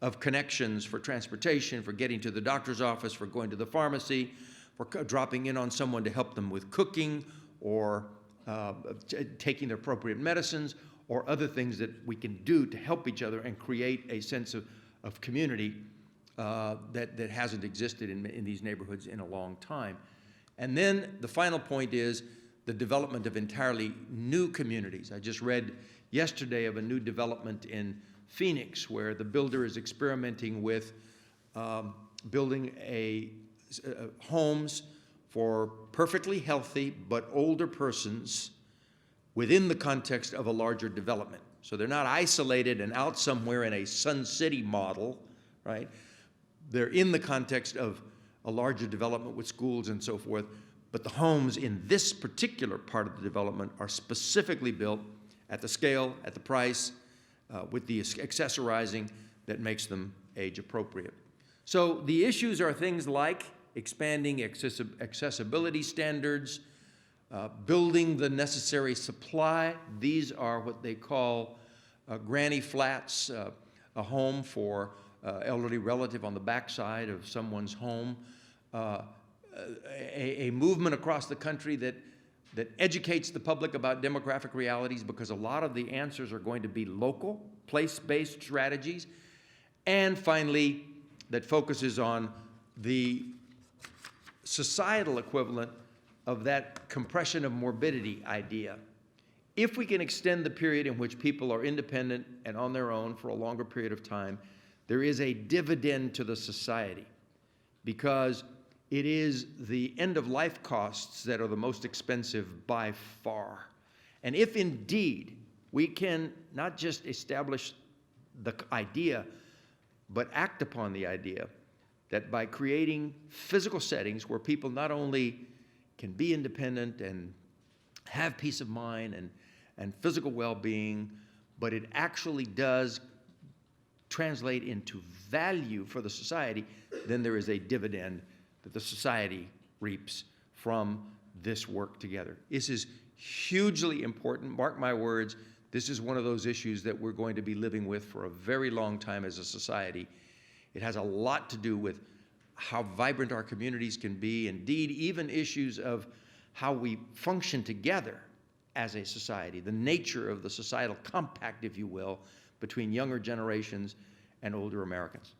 of connections for transportation, for getting to the doctor's office, for going to the pharmacy, for dropping in on someone to help them with cooking or taking the appropriate medicines, or other things that we can do to help each other and create a sense of community that hasn't existed in these neighborhoods in a long time. And then the final point is the development of entirely new communities. I just read yesterday of a new development in Phoenix where the builder is experimenting with building homes for perfectly healthy but older persons within the context of a larger development. So they're not isolated and out somewhere in a Sun City model, right? They're in the context of a larger development with schools and so forth, but the homes in this particular part of the development are specifically built at the scale, at the price, with the accessorizing that makes them age appropriate. So the issues are things like expanding accessibility standards, building the necessary supply. These are what they call granny flats, a home for elderly relative on the backside of someone's home. A movement across the country that educates the public about demographic realities, because a lot of the answers are going to be local, place-based strategies. And finally, that focuses on the societal equivalent of that compression of morbidity idea. If we can extend the period in which people are independent and on their own for a longer period of time, there is a dividend to the society, because it is the end-of-life costs that are the most expensive by far. And if indeed we can not just establish the idea, but act upon the idea that by creating physical settings where people not only can be independent and have peace of mind and physical well-being, but it actually does translate into value for the society, then there is a dividend that the society reaps from this work together. This is hugely important. Mark my words, this is one of those issues that we're going to be living with for a very long time as a society. It has a lot to do with how vibrant our communities can be. Indeed, even issues of how we function together as a society, the nature of the societal compact, if you will, between younger generations and older Americans.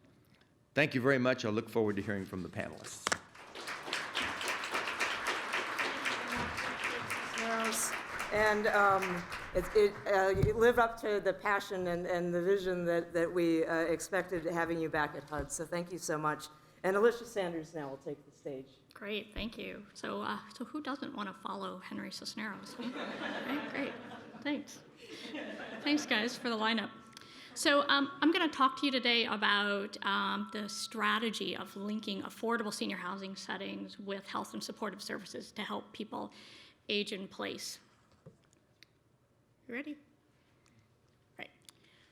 Thank you very much. I look forward to hearing from the panelists. And it lived up to the passion and the vision that we expected having you back at HUD. So thank you so much. And Alicia Sanders now will take the stage. Great, thank you. So who doesn't want to follow Henry Cisneros? Huh? Right, great, thanks. Thanks, guys, for the lineup. So I'm going to talk to you today about the strategy of linking affordable senior housing settings with health and supportive services to help people age in place. You ready? Right.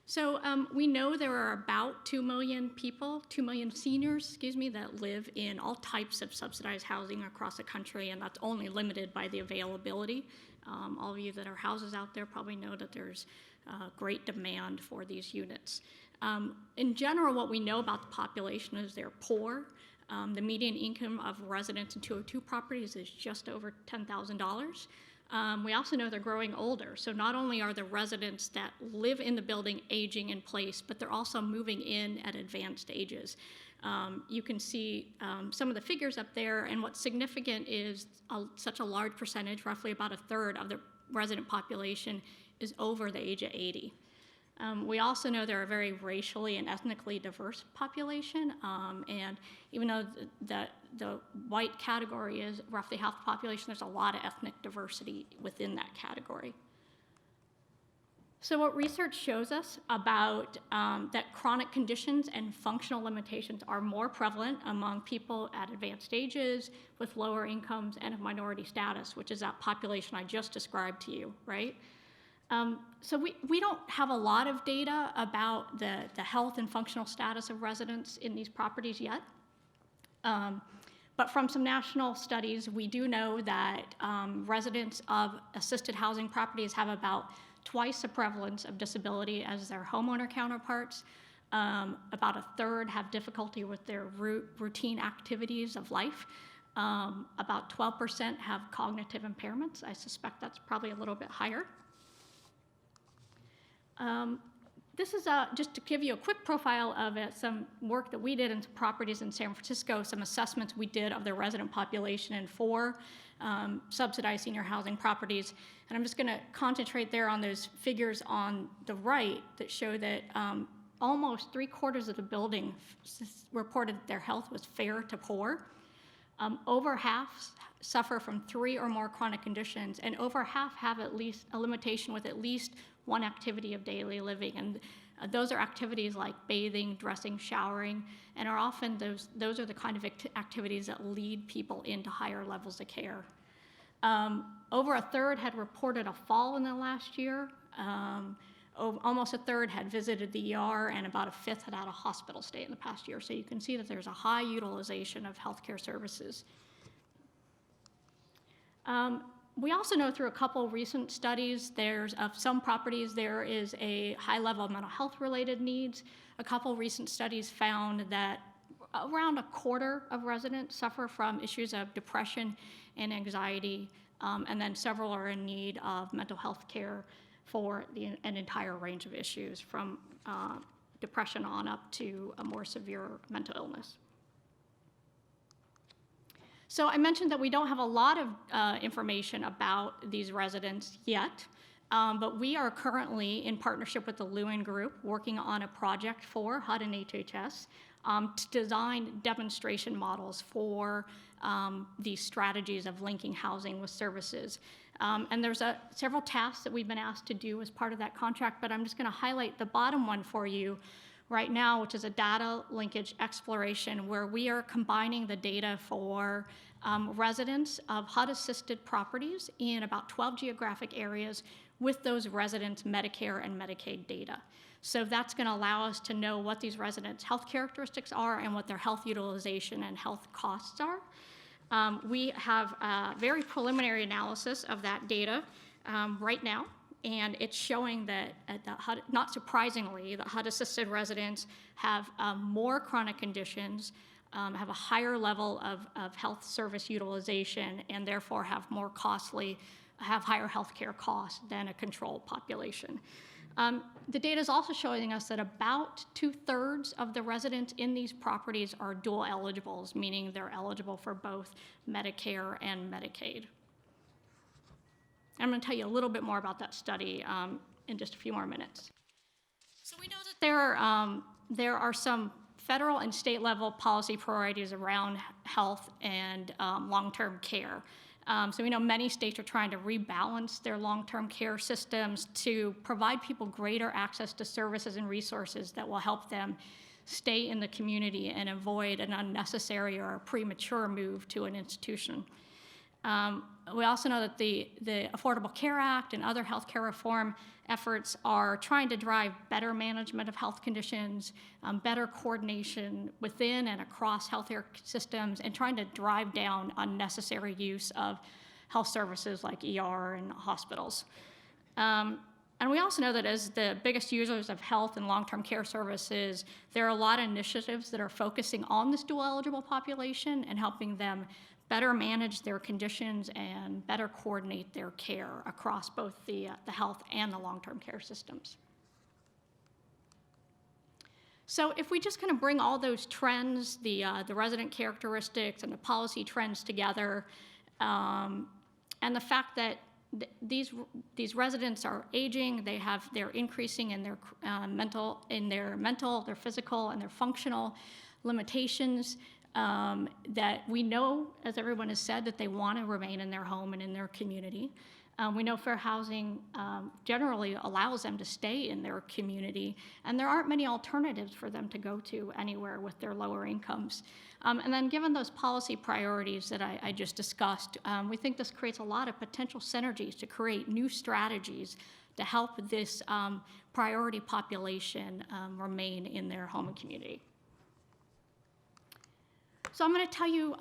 So we know there are about 2 million people, 2 million seniors, that live in all types of subsidized housing across the country, and that's only limited by the availability. All of you that are houses out there probably know that there's great demand for these units. In general, what we know about the population is they're poor. The median income of residents in 202 properties is just over $10,000. We also know they're growing older. So not only are the residents that live in the building aging in place, but they're also moving in at advanced ages. You can see some of the figures up there, and what's significant is such a large percentage, roughly about a third of the resident population is over the age of 80. We also know they're a very racially and ethnically diverse population, and even though the white category is roughly half the population, there's a lot of ethnic diversity within that category. So what research shows us about that chronic conditions and functional limitations are more prevalent among people at advanced ages, with lower incomes, and of minority status, which is that population I just described to you, right? So we don't have a lot of data about the health and functional status of residents in these properties yet. But from some national studies, we do know that residents of assisted housing properties have about twice the prevalence of disability as their homeowner counterparts. About a third have difficulty with their routine activities of life. About 12% have cognitive impairments. I suspect that's probably a little bit higher. This is just to give you a quick profile of some work that we did in some properties in San Francisco, some assessments we did of the resident population in 4 subsidized senior housing properties. And I'm just going to concentrate there on those figures on the right that show that almost 3/4 of the building reported their health was fair to poor. Over half suffer from 3 or more chronic conditions, and over half have at least a limitation with at least one activity of daily living. And those are activities like bathing, dressing, showering, and are often those are the kind of activities that lead people into higher levels of care. Over a third had reported a fall in the last year. Almost a third had visited the ER, and about a fifth had had a hospital stay in the past year. So you can see that there's a high utilization of healthcare services. We also know through a couple recent studies, of some properties there is a high level of mental health related needs. A couple recent studies found that around a quarter of residents suffer from issues of depression and anxiety, and then several are in need of mental health care for an entire range of issues, from depression on up to a more severe mental illness. So I mentioned that we don't have a lot of information about these residents yet, but we are currently in partnership with the Lewin Group working on a project for HUD and HHS to design demonstration models for these strategies of linking housing with services. And there's several tasks that we've been asked to do as part of that contract, but I'm just going to highlight the bottom one for you right now, which is a data linkage exploration, where we are combining the data for residents of HUD-assisted properties in about 12 geographic areas with those residents' Medicare and Medicaid data. So that's going to allow us to know what these residents' health characteristics are and what their health utilization and health costs are. We have a very preliminary analysis of that data right now, and it's showing that HUD, not surprisingly, the HUD-assisted residents have more chronic conditions, have a higher level of health service utilization, and therefore have higher healthcare costs than a control population. The data is also showing us that about 2/3 of the residents in these properties are dual eligibles, meaning they're eligible for both Medicare and Medicaid. I'm going to tell you a little bit more about that study in just a few more minutes. So we know that there are some federal and state level policy priorities around health and long-term care. So we know many states are trying to rebalance their long-term care systems to provide people greater access to services and resources that will help them stay in the community and avoid an unnecessary or a premature move to an institution. We also know that the Affordable Care Act and other healthcare reform efforts are trying to drive better management of health conditions, better coordination within and across healthcare systems, and trying to drive down unnecessary use of health services like ER and hospitals. And we also know that as the biggest users of health and long-term care services, there are a lot of initiatives that are focusing on this dual eligible population and helping them better manage their conditions and better coordinate their care across both the health and the long-term care systems. So if we just kind of bring all those trends, the resident characteristics and the policy trends together, and the fact that these residents are aging, they're increasing in their mental, their physical, and their functional limitations. That we know, as everyone has said, that they want to remain in their home and in their community. We know fair housing generally allows them to stay in their community, and there aren't many alternatives for them to go to anywhere with their lower incomes. And then given those policy priorities that I just discussed, we think this creates a lot of potential synergies to create new strategies to help this priority population remain in their home and community. So I'm going to tell you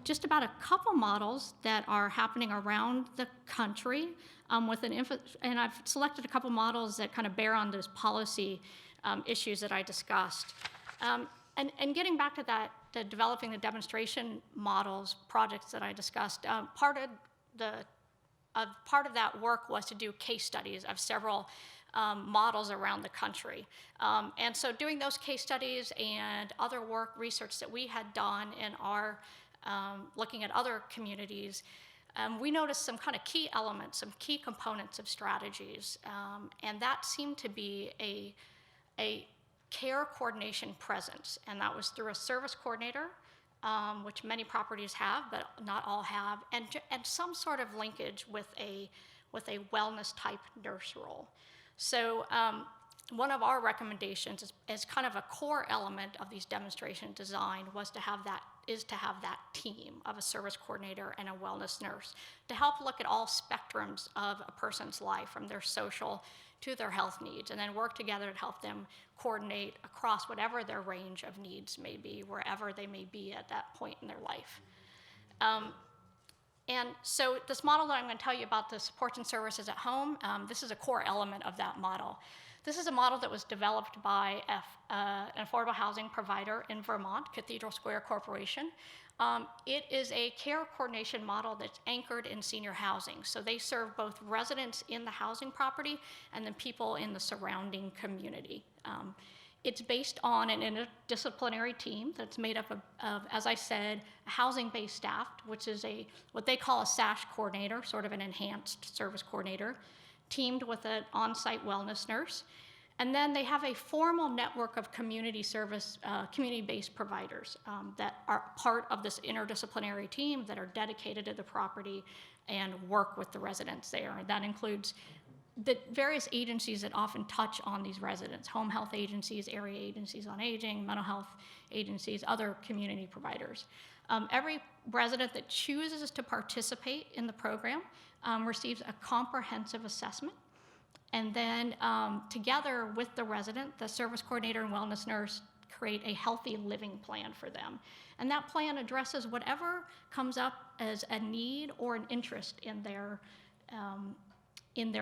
just about a couple models that are happening around the country and I've selected a couple models that kind of bear on those policy issues that I discussed. And getting back to that, to developing the demonstration models projects that I discussed, part of that work was to do case studies of several models around the country. And so doing those case studies and other research that we had done in our looking at other communities, we noticed some kind of key elements, some key components of strategies. And that seemed to be a care coordination presence. And that was through a service coordinator, which many properties have, but not all have, and some sort of linkage with a wellness type nurse role. So one of our recommendations as kind of a core element of these demonstration design is to have that team of a service coordinator and a wellness nurse to help look at all spectrums of a person's life, from their social to their health needs, and then work together to help them coordinate across whatever their range of needs may be, wherever they may be at that point in their life. And so this model that I'm going to tell you about, the supports and services at home, this is a core element of that model. This is a model that was developed by an affordable housing provider in Vermont, Cathedral Square Corporation. It is a care coordination model that's anchored in senior housing. So they serve both residents in the housing property and then people in the surrounding community. It's based on an interdisciplinary team that's made up of, as I said, a housing-based staff, which is what they call a SASH coordinator, sort of an enhanced service coordinator, teamed with an on-site wellness nurse. And then they have a formal network of community-based providers that are part of this interdisciplinary team that are dedicated to the property and work with the residents there. And that includes the various agencies that often touch on these residents: home health agencies, area agencies on aging, mental health agencies, other community providers. Every resident that chooses to participate in the program receives a comprehensive assessment. And then together with the resident, the service coordinator and wellness nurse create a healthy living plan for them. And that plan addresses whatever comes up as a need or an interest in their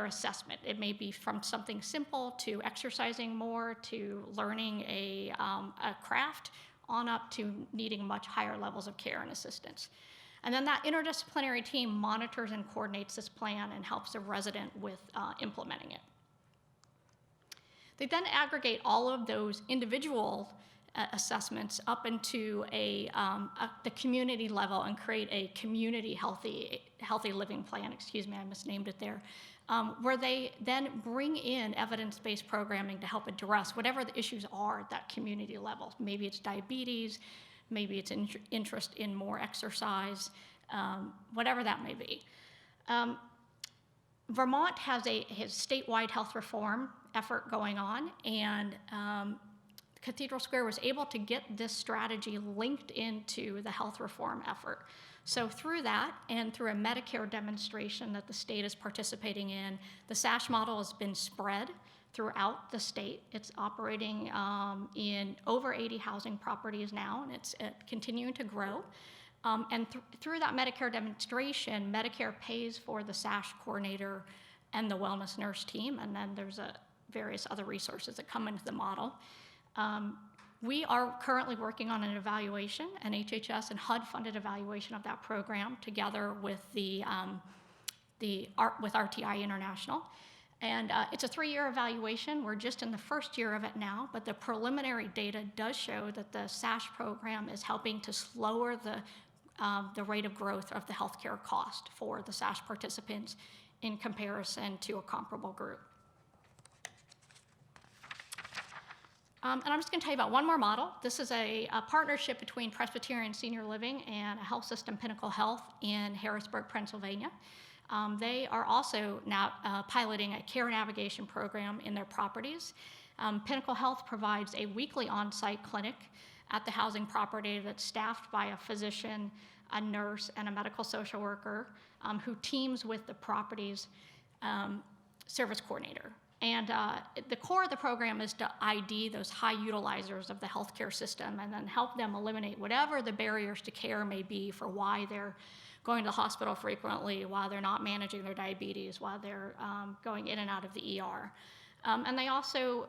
assessment. It may be from something simple to exercising more to learning a craft, on up to needing much higher levels of care and assistance. And then that interdisciplinary team monitors and coordinates this plan and helps the resident with implementing it. They then aggregate all of those individual assessments up into the community level and create a community healthy living plan, I misnamed it there, where they then bring in evidence-based programming to help address whatever the issues are at that community level. Maybe it's diabetes, maybe it's interest in more exercise, whatever that may be. Vermont has his statewide health reform effort going on, and Cathedral Square was able to get this strategy linked into the health reform effort. So through that, and through a Medicare demonstration that the state is participating in, the SASH model has been spread throughout the state. It's operating in over 80 housing properties now, and it's continuing to grow. And through that Medicare demonstration, Medicare pays for the SASH coordinator and the wellness nurse team, and then there's various other resources that come into the model. We are currently working on an evaluation, an HHS and HUD-funded evaluation of that program, together with with RTI International. And it's a 3-year evaluation. We're just in the first year of it now, but the preliminary data does show that the SASH program is helping to lower the rate of growth of the healthcare cost for the SASH participants in comparison to a comparable group. And I'm just going to tell you about one more model. This is a partnership between Presbyterian Senior Living and a health system, Pinnacle Health, in Harrisburg, Pennsylvania. They are also now piloting a care navigation program in their properties. Pinnacle Health provides a weekly on-site clinic at the housing property that's staffed by a physician, a nurse, and a medical social worker who teams with the property's service coordinator. And the core of the program is to ID those high utilizers of the healthcare system and then help them eliminate whatever the barriers to care may be for why they're going to the hospital frequently, why they're not managing their diabetes, why they're going in and out of the ER. And they also,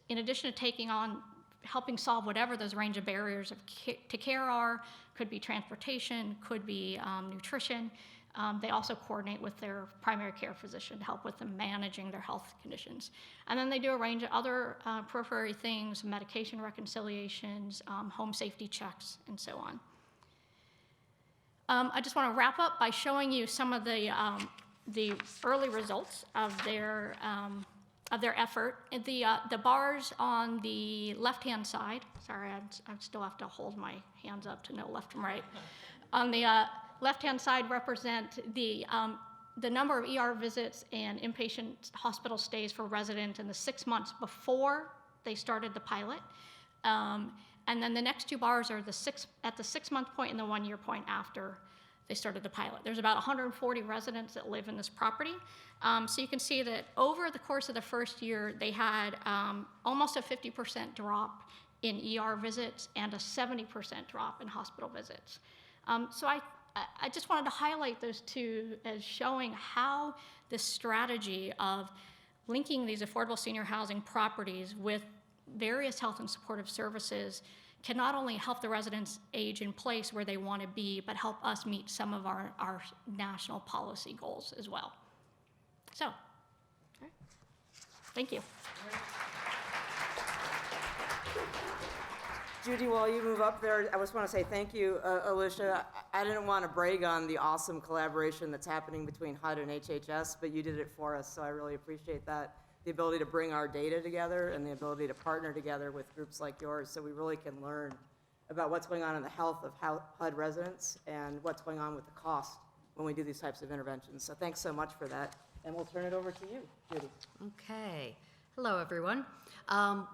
in addition to taking on helping solve whatever those range of barriers to care are, could be transportation, could be nutrition, they also coordinate with their primary care physician to help with them managing their health conditions. And then they do a range of other periphery things, medication reconciliations, home safety checks, and so on. I just want to wrap up by showing you some of the early results of their effort. The bars on the left-hand side, sorry, I still have to hold my hands up to know left from right. On the left-hand side represent the number of ER visits and inpatient hospital stays for residents in the 6 months before they started the pilot. And then the next 2 bars are at the 6-month point and the 1-year point after they started the pilot. There's about 140 residents that live in this property. So you can see that over the course of the first year, they had almost a 50% drop in ER visits and a 70% drop in hospital visits. So I just wanted to highlight those two as showing how this strategy of linking these affordable senior housing properties with various health and supportive services can not only help the residents age in place where they want to be, but help us meet some of our national policy goals as well. So, all right. Thank you. Judy, while you move up there, I just want to say thank you, Alicia. I didn't want to brag on the awesome collaboration that's happening between HUD and HHS, but you did it for us, so I really appreciate that. The ability to bring our data together and the ability to partner together with groups like yours so we really can learn about what's going on in the health of HUD residents and what's going on with the cost when we do these types of interventions. So thanks so much for that. And we'll turn it over to you, Judy. Okay. Hello, everyone.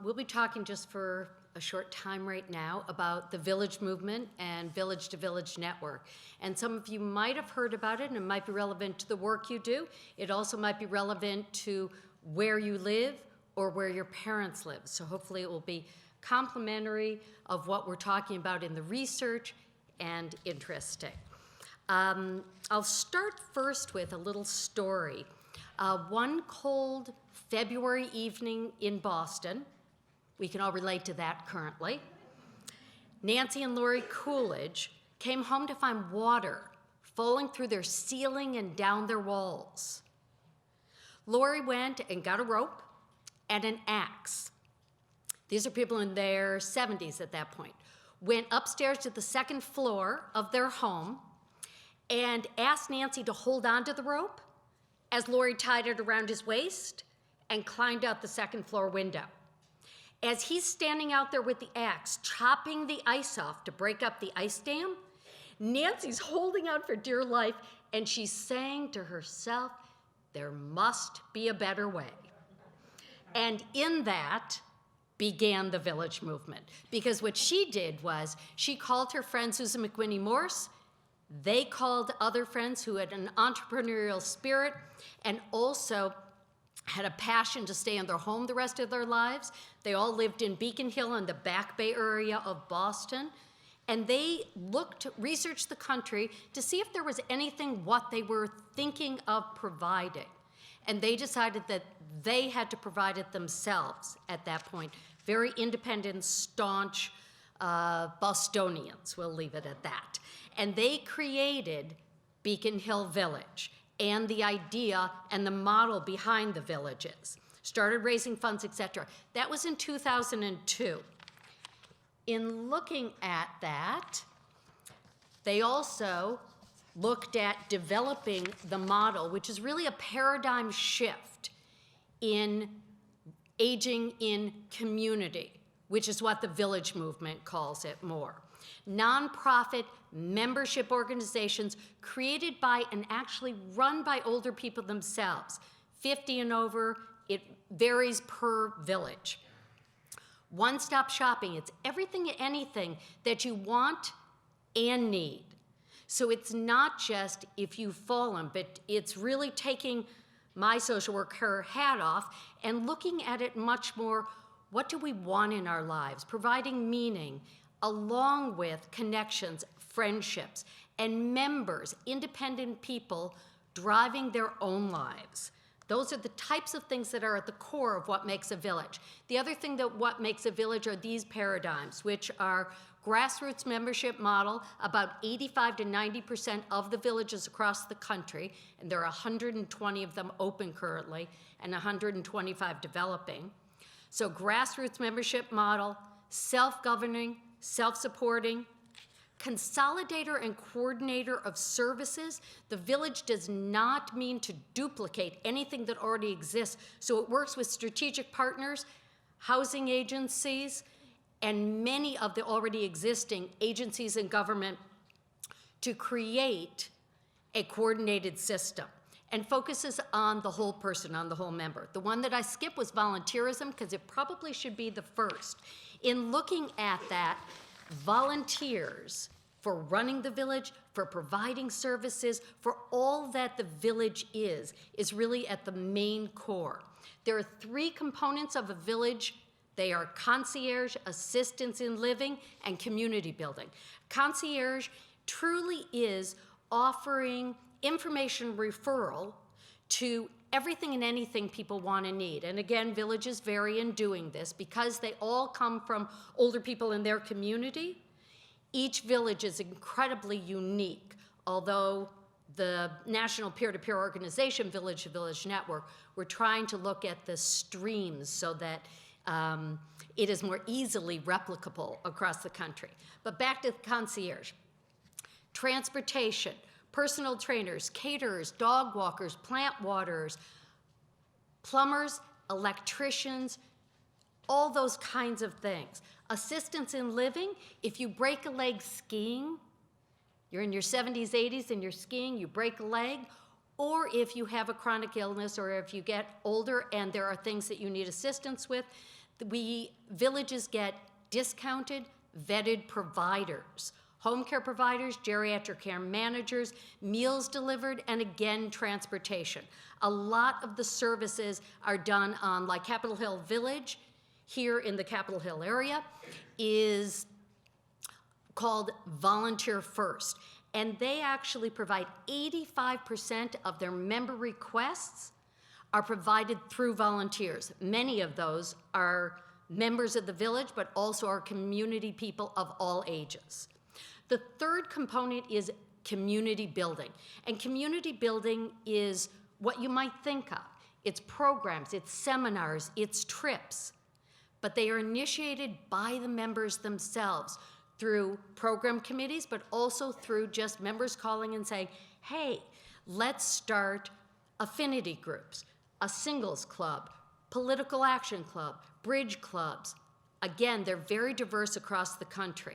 We'll be talking just for a short time right now about the Village Movement and Village to Village Network. And some of you might have heard about it, and it might be relevant to the work you do. It also might be relevant to where you live or where your parents live. So hopefully it will be complementary of what we're talking about in the research and interesting. I'll start first with a little story. One cold February evening in Boston, we can all relate to that currently, Nancy and Lori Coolidge came home to find water falling through their ceiling and down their walls. Lori went and got a rope and an axe. These are people in their 70s at that point. Went upstairs to the second floor of their home and asked Nancy to hold on to the rope as Lori tied it around his waist and climbed out the second floor window. As he's standing out there with the axe, chopping the ice off to break up the ice dam, Nancy's holding out for dear life, and she's saying to herself, there must be a better way. And in that began the Village movement, because what she did was she called her friend Susan McWhinney Morse. They called other friends who had an entrepreneurial spirit and also had a passion to stay in their home the rest of their lives. They all lived in Beacon Hill in the Back Bay area of Boston. And they researched the country to see if there was anything what they were thinking of providing. And they decided that they had to provide it themselves at that point. Very independent, staunch Bostonians, we'll leave it at that. And they created Beacon Hill Village and the idea and the model behind the villages. Started raising funds, etc. That was in 2002. In looking at that, they also looked at developing the model, which is really a paradigm shift in aging in community, which is what the Village movement calls it more. Nonprofit membership organizations created by and actually run by older people themselves, 50 and over. It varies per village. One-stop shopping, it's everything and anything that you want and need. So it's not just if you've fallen, but it's really taking my social worker hat off and looking at it much more, what do we want in our lives? Providing meaning, along with connections, friendships, and members, independent people driving their own lives. Those are the types of things that are at the core of what makes a village. The other thing that what makes a village are these paradigms, which are grassroots membership model. About 85 to 90% of the villages across the country, and there are 120 of them open currently, and 125 developing. So grassroots membership model, self-governing, self-supporting, consolidator and coordinator of services. The village does not mean to duplicate anything that already exists, so it works with strategic partners, housing agencies, and many of the already existing agencies in government to create a coordinated system and focuses on the whole person, on the whole member. The one that I skipped was volunteerism, because it probably should be the first. In looking at that, volunteers for running the village, for providing services, for all that the village is really at the main core. There are three components of a village. They are concierge, assistance in living, and community building. Concierge truly is offering information referral to everything and anything people want and need. And again, villages vary in doing this because they all come from older people in their community. Each village is incredibly unique, although the national peer-to-peer organization, Village to Village Network, we're trying to look at the streams so that it is more easily replicable across the country. But back to the concierge. Transportation, personal trainers, caterers, dog walkers, plant waterers, plumbers, electricians, all those kinds of things. Assistance in living, if you break a leg skiing, you're in your 70s, 80s and you're skiing, you break a leg, or if you have a chronic illness or if you get older and there are things that you need assistance with, villages get discounted, vetted providers. Home care providers, geriatric care managers, meals delivered, and again, transportation. A lot of the services are done on, like Capitol Hill Village, here in the Capitol Hill area, is called Volunteer First. And they actually provide 85% of their member requests are provided through volunteers. Many of those are members of the village, but also our community people of all ages. The third component is community building. And community building is what you might think of. It's programs, it's seminars, it's trips. But they are initiated by the members themselves through program committees, but also through just members calling and saying, hey, let's start affinity groups, a singles club, political action club, bridge clubs. Again, they're very diverse across the country.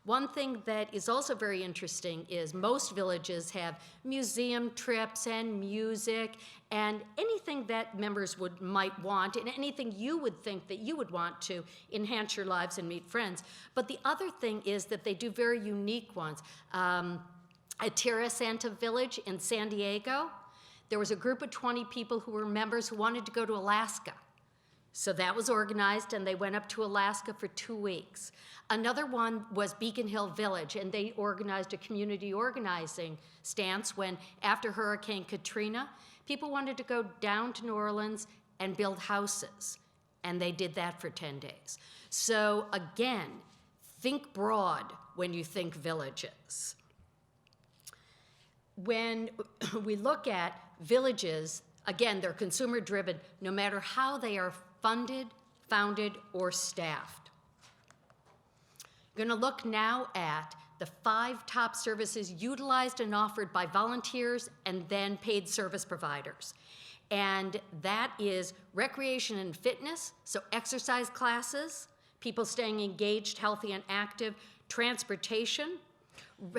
One thing that is also very interesting is most villages have museum trips and music and anything that members might want and anything you would think that you would want to enhance your lives and meet friends. But the other thing is that they do very unique ones. At Tierra Santa Village in San Diego, there was a group of 20 people who were members who wanted to go to Alaska. So that was organized, and they went up to Alaska for 2 weeks. Another one was Beacon Hill Village, and they organized a community organizing stance when, after Hurricane Katrina, people wanted to go down to New Orleans and build houses, and they did that for 10 days. So again, think broad when you think villages. When we look at villages, again, they're consumer-driven, no matter how they are funded, founded, or staffed. I'm going to look now at the 5 top services utilized and offered by volunteers and then paid service providers. And that is recreation and fitness, so exercise classes, people staying engaged, healthy, and active, transportation,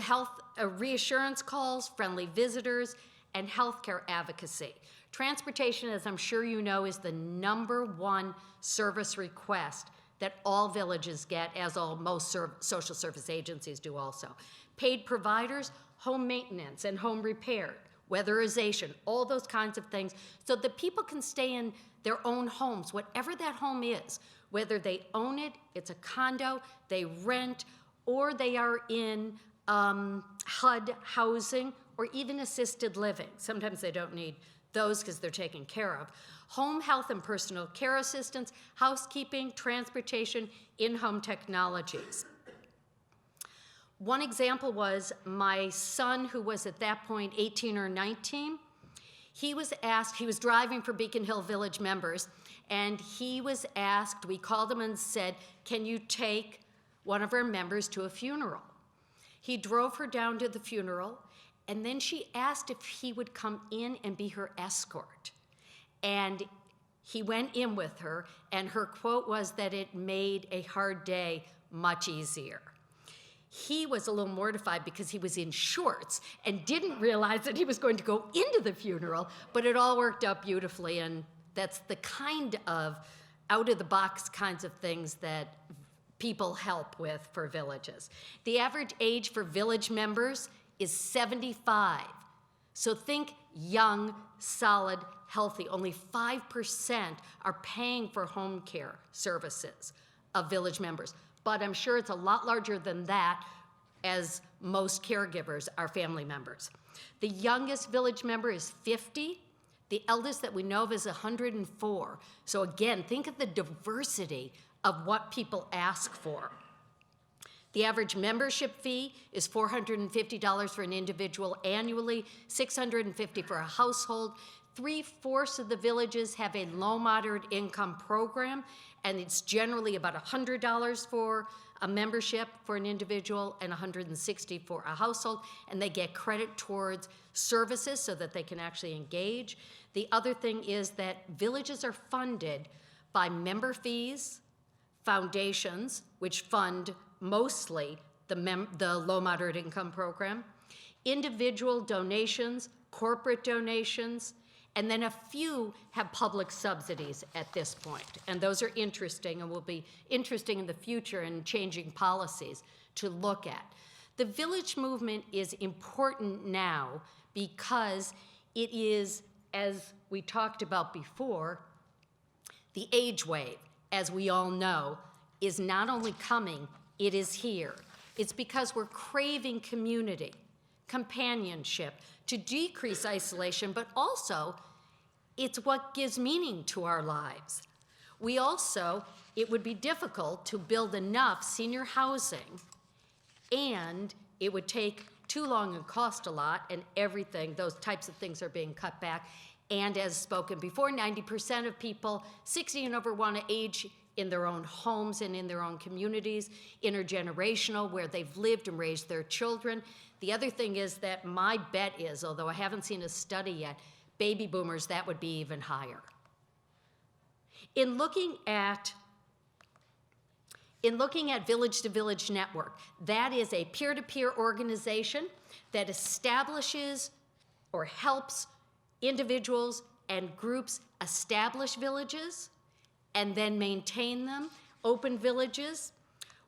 health reassurance calls, friendly visitors, and healthcare advocacy. Transportation, as I'm sure you know, is the #1 service request that all villages get, as most social service agencies do also. Paid providers, home maintenance and home repair, weatherization, all those kinds of things, so that people can stay in their own homes, whatever that home is, whether they own it, it's a condo, they rent, or they are in HUD housing, or even assisted living. Sometimes they don't need those because they're taken care of. Home health and personal care assistance, housekeeping, transportation, in-home technologies. One example was my son, who was at that point 18 or 19. He was asked, he was driving for Beacon Hill Village members, and he was asked, we called him and said, can you take one of our members to a funeral? He drove her down to the funeral, and then she asked if he would come in and be her escort. And he went in with her, and her quote was that it made a hard day much easier. He was a little mortified because he was in shorts and didn't realize that he was going to go into the funeral, but it all worked out beautifully, and that's the kind of out-of-the-box kinds of things that people help with for villages. The average age for village members is 75. So think young, solid, healthy. Only 5% are paying for home care services of village members. But I'm sure it's a lot larger than that, as most caregivers are family members. The youngest village member is 50. The eldest that we know of is 104. So again, think of the diversity of what people ask for. The average membership fee is $450 for an individual annually, $650 for a household. 3/4 of the villages have a low moderate income program, and it's generally about $100 for a membership for an individual and $160 for a household, and they get credit towards services so that they can actually engage. The other thing is that villages are funded by member fees, foundations, which fund mostly the low moderate income program, individual donations, corporate donations, and then a few have public subsidies at this point. And those are interesting and will be interesting in the future in changing policies to look at. The village movement is important now because it is, as we talked about before, the age wave, as we all know, is not only coming, it is here. It's because we're craving community, companionship, to decrease isolation, but also it's what gives meaning to our lives. It would be difficult to build enough senior housing, and it would take too long and cost a lot, and everything, those types of things are being cut back. And as spoken before, 90% of people 60 and over want to age in their own homes and in their own communities, intergenerational, where they've lived and raised their children. The other thing is that my bet is, although I haven't seen a study yet, baby boomers, that would be even higher. In looking at Village to Village Network, that is a peer-to-peer organization that establishes or helps individuals and groups establish villages and then maintain them, open villages.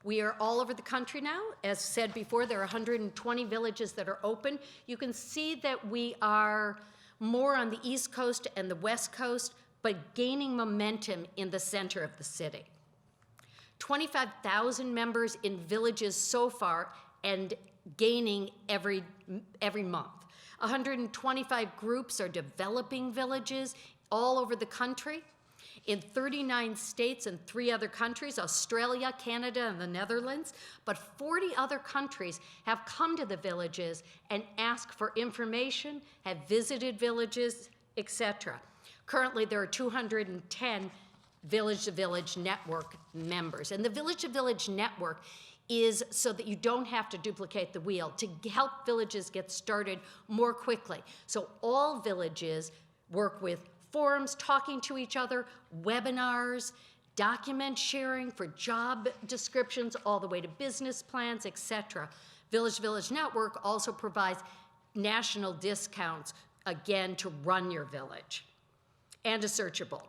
We are all over the country now. As said before, there are 120 villages that are open. You can see that we are more on the East Coast and the West Coast, but gaining momentum in the center of the city. 25,000 members in villages so far and gaining every month. 125 groups are developing villages all over the country in 39 states and 3 other countries, Australia, Canada, and the Netherlands. But 40 other countries have come to the villages and asked for information, have visited villages, etc. Currently, there are 210 Village to Village Network members. And the Village to Village Network is so that you don't have to duplicate the wheel, to help villages get started more quickly. So all villages work with forums, talking to each other, webinars, document sharing for job descriptions, all the way to business plans, etc. Village to Village Network also provides national discounts, again, to run your village, and a searchable.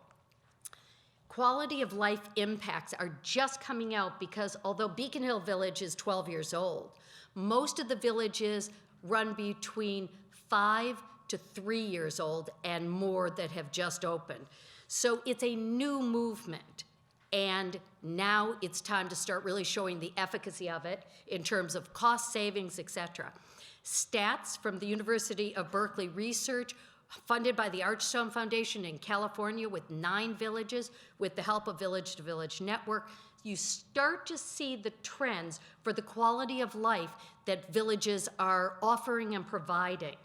Quality of life impacts are just coming out because although Beacon Hill Village is 12 years old, most of the villages run between 5 to 3 years old and more that have just opened. So it's a new movement, and now it's time to start really showing the efficacy of it in terms of cost savings, etc. Stats from the University of Berkeley research funded by the Archstone Foundation in California with 9 villages with the help of Village to Village Network, you start to see the trends for the quality of life that villages are offering and providing.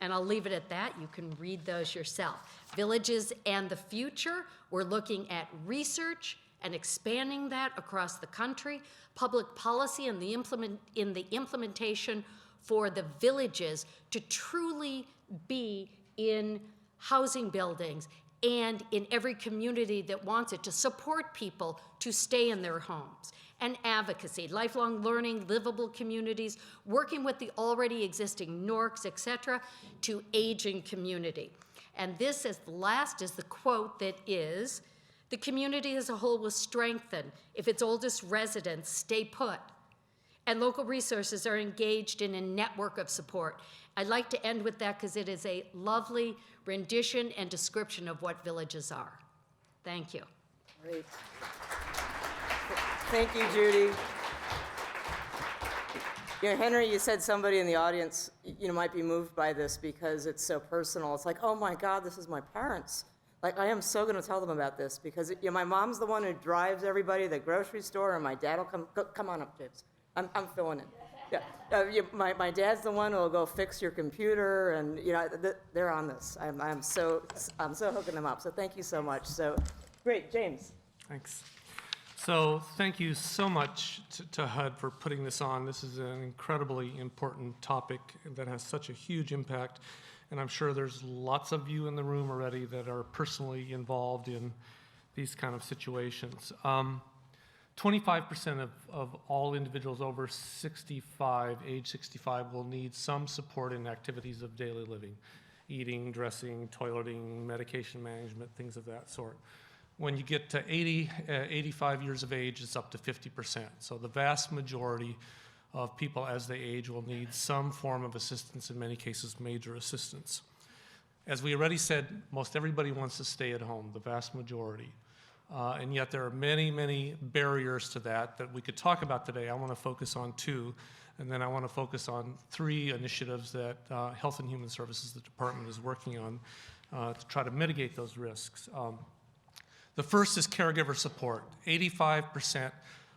And I'll leave it at that. You can read those yourself. Villages and the Future, we're looking at research and expanding that across the country, public policy and the implementation for the villages to truly be in housing buildings and in every community that wants it, to support people to stay in their homes. And advocacy, lifelong learning, livable communities, working with the already existing NORCs, etc., to aging community. And this, as the last, is the quote that is, the community as a whole will strengthen if its oldest residents stay put, and local resources are engaged in a network of support. I'd like to end with that because it is a lovely rendition and description of what villages are. Thank you. Great. Thank you, Judy. You know, Henry, you said somebody in the audience, might be moved by this because it's so personal. It's like, oh my God, this is my parents. Like, I am so going to tell them about this because my mom's the one who drives everybody to the grocery store, and my dad will come on up, James. I'm filling in. Yeah, my dad's the one who will go fix your computer, and they're on this. I'm so hooking them up. So thank you so much. So great, James. Thanks. So thank you so much to HUD for putting this on. This is an incredibly important topic that has such a huge impact, and I'm sure there's lots of you in the room already that are personally involved in these kind of situations. 25% of all individuals over 65, age 65, will need some support in activities of daily living, eating, dressing, toileting, medication management, things of that sort. When you get to 80, 85 years of age, it's up to 50%. So the vast majority of people as they age will need some form of assistance, in many cases major assistance. As we already said, most everybody wants to stay at home, the vast majority. And yet there are many, many barriers to that we could talk about today. I want to focus on 2, and then I want to focus on 3 initiatives that Health and Human Services, the department, is working on to try to mitigate those risks. The first is caregiver support. 85%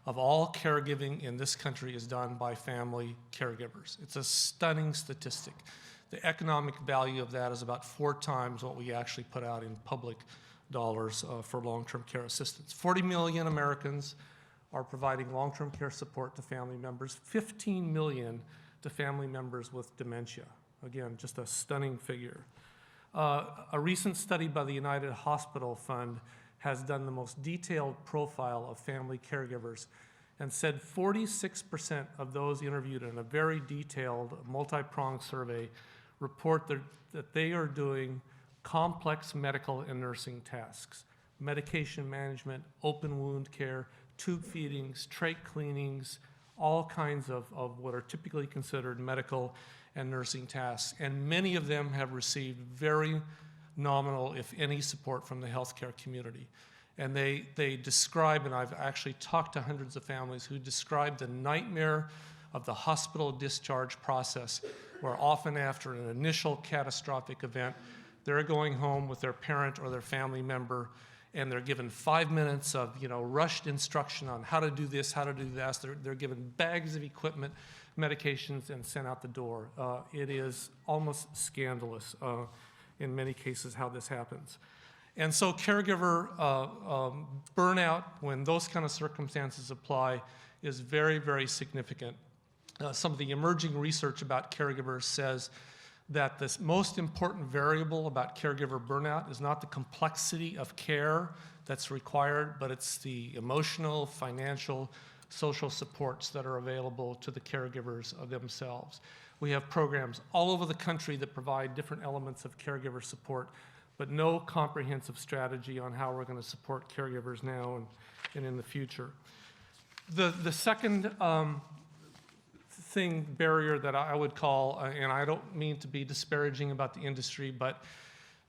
of all caregiving in this country is done by family caregivers. It's a stunning statistic. The economic value of that is about 4 times what we actually put out in public dollars for long-term care assistance. 40 million Americans are providing long-term care support to family members, 15 million to family members with dementia. Again, just a stunning figure. A recent study by the United Hospital Fund has done the most detailed profile of family caregivers and said 46% of those interviewed in a very detailed, multi-pronged survey report that they are doing complex medical and nursing tasks, medication management, open wound care, tube feedings, trach cleanings, all kinds of what are typically considered medical and nursing tasks. And many of them have received very nominal, if any, support from the healthcare community. And they describe, and I've actually talked to hundreds of families who describe the nightmare of the hospital discharge process, where often after an initial catastrophic event, they're going home with their parent or their family member, and they're given 5 minutes of rushed instruction on how to do this, how to do that. They're given bags of equipment, medications, and sent out the door. It is almost scandalous in many cases how this happens. And so caregiver burnout, when those kind of circumstances apply, is very, very significant. Some of the emerging research about caregivers says that the most important variable about caregiver burnout is not the complexity of care that's required, but it's the emotional, financial, social supports that are available to the caregivers themselves. We have programs all over the country that provide different elements of caregiver support, but no comprehensive strategy on how we're going to support caregivers now and in the future. The second barrier that I would call, and I don't mean to be disparaging about the industry, but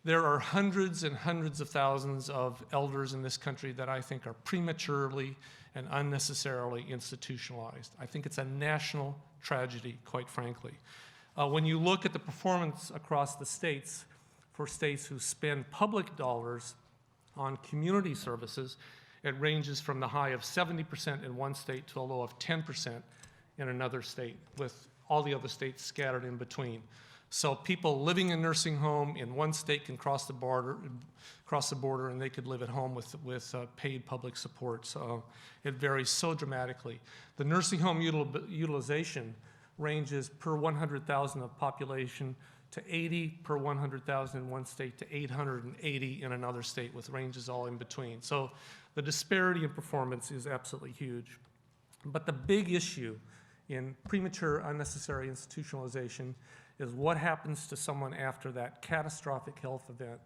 there are hundreds and hundreds of thousands of elders in this country that I think are prematurely and unnecessarily institutionalized. I think it's a national tragedy, quite frankly. When you look at the performance across the states, for states who spend public dollars on community services, it ranges from the high of 70% in one state to a low of 10% in another state, with all the other states scattered in between. So people living in nursing home in one state can cross the border, and they could live at home with paid public support. So it varies so dramatically. The nursing home utilization ranges per 100,000 of population to 80 per 100,000 in one state to 880 in another state, with ranges all in between. So the disparity in performance is absolutely huge. But the big issue in premature, unnecessary institutionalization is what happens to someone after that catastrophic health event.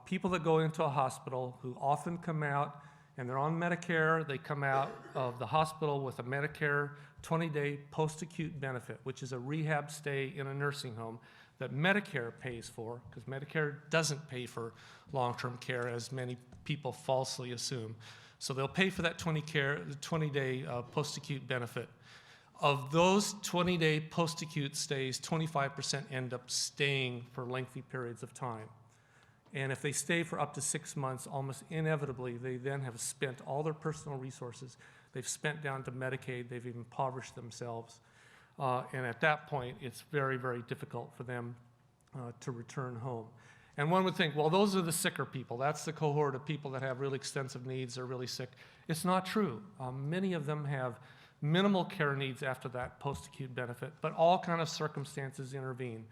People that go into a hospital who often come out and they're on Medicare, they come out of the hospital with a Medicare 20-day post-acute benefit, which is a rehab stay in a nursing home that Medicare pays for, because Medicare doesn't pay for long-term care, as many people falsely assume. So they'll pay for that 20-day post-acute benefit. Of those 20-day post-acute stays, 25% end up staying for lengthy periods of time. And if they stay for up to 6 months, almost inevitably, they then have spent all their personal resources. They've spent down to Medicaid. They've impoverished themselves. And at that point, it's very, very difficult for them to return home. And one would think, well, those are the sicker people. That's the cohort of people that have really extensive needs, are really sick. It's not true. Many of them have minimal care needs after that post-acute benefit, but all kind of circumstances intervene.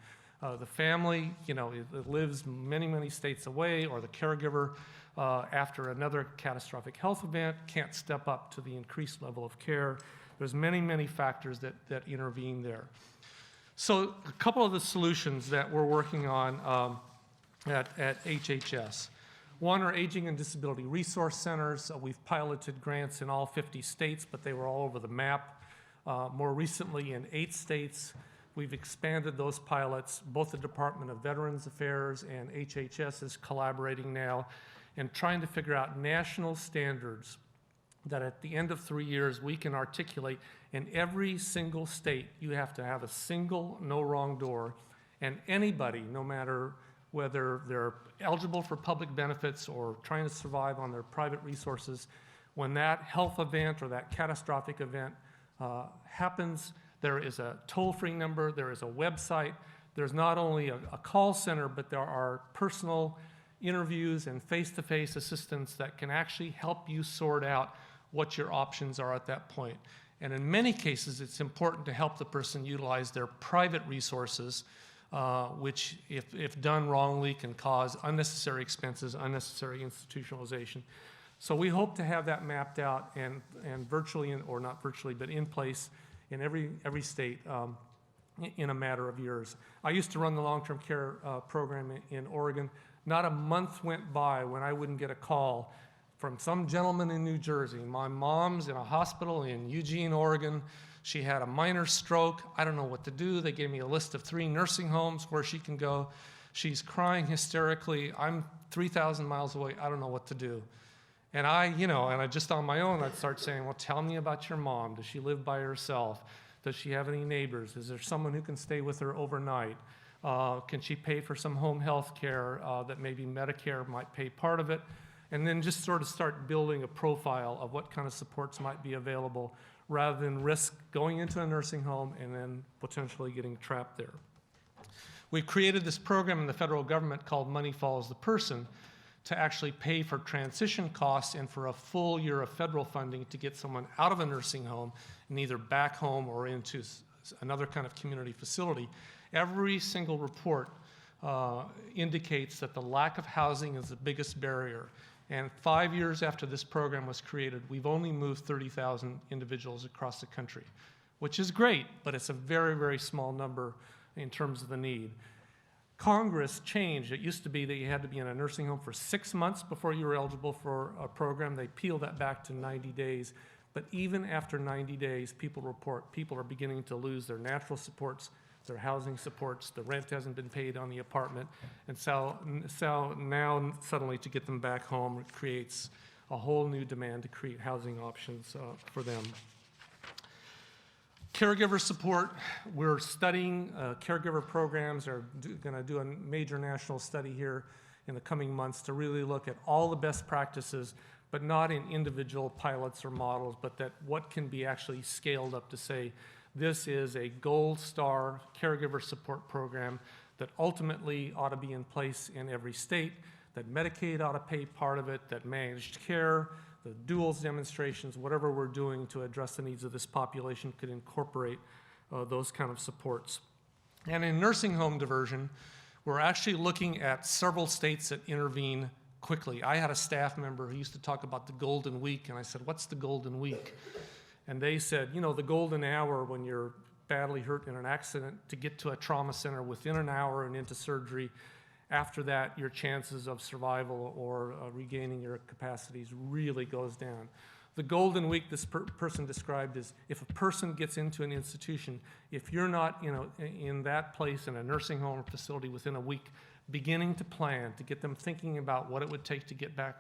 The family, it lives many, many states away, or the caregiver, after another catastrophic health event, can't step up to the increased level of care. There's many, many factors that intervene there. So a couple of the solutions that we're working on at HHS. One are aging and disability resource centers. We've piloted grants in all 50 states, but they were all over the map. More recently, in 8 states, we've expanded those pilots. Both the Department of Veterans Affairs and HHS is collaborating now and trying to figure out national standards that at the end of 3 years we can articulate. In every single state, you have to have a single no wrong door, and anybody, no matter whether they're eligible for public benefits or trying to survive on their private resources. When that health event or that catastrophic event happens, there is a toll-free number, there is a website, there's not only a call center, but there are personal interviews and face-to-face assistance that can actually help you sort out what your options are at that point. And in many cases, it's important to help the person utilize their private resources, which, if done wrongly, can cause unnecessary expenses, unnecessary institutionalization. So we hope to have that mapped out and virtually, or not virtually, but in place in every state in a matter of years. I used to run the long-term care program in Oregon. Not a month went by when I wouldn't get a call from some gentleman in New Jersey. My mom's in a hospital in Eugene, Oregon. She had a minor stroke. I don't know what to do. They gave me a list of 3 nursing homes where she can go. She's crying hysterically. I'm 3,000 miles away. I don't know what to do. And I just on my own, I'd start saying, well, tell me about your mom. Does she live by herself? Does she have any neighbors? Is there someone who can stay with her overnight? Can she pay for some home health care that maybe Medicare might pay part of it? And then just sort of start building a profile of what kind of supports might be available rather than risk going into a nursing home and then potentially getting trapped there. We've created this program in the federal government called Money Follows the Person to actually pay for transition costs and for a full year of federal funding to get someone out of a nursing home and either back home or into another kind of community facility. Every single report indicates that the lack of housing is the biggest barrier. And 5 years after this program was created, we've only moved 30,000 individuals across the country, which is great, but it's a very, very small number in terms of the need. Congress changed. It used to be that you had to be in a nursing home for 6 months before you were eligible for a program. They peeled that back to 90 days. But even after 90 days, people report people are beginning to lose their natural supports, their housing supports, the rent hasn't been paid on the apartment, and so now suddenly to get them back home, it creates a whole new demand to create housing options for them. Caregiver support, we're studying caregiver programs, are going to do a major national study here in the coming months to really look at all the best practices, but not in individual pilots or models, but that what can be actually scaled up to say, this is a gold star caregiver support program that ultimately ought to be in place in every state, that Medicaid ought to pay part of it, that managed care, the duals demonstrations, whatever we're doing to address the needs of this population could incorporate those kind of supports. And in nursing home diversion, we're actually looking at several states that intervene quickly. I had a staff member who used to talk about the golden week, and I said, what's the golden week? And they said, the golden hour when you're badly hurt in an accident to get to a trauma center within an hour and into surgery. After that, your chances of survival or regaining your capacities really goes down. The golden week this person described is if a person gets into an institution, if you're not in that place in a nursing home or facility within a week, beginning to plan, to get them thinking about what it would take to get back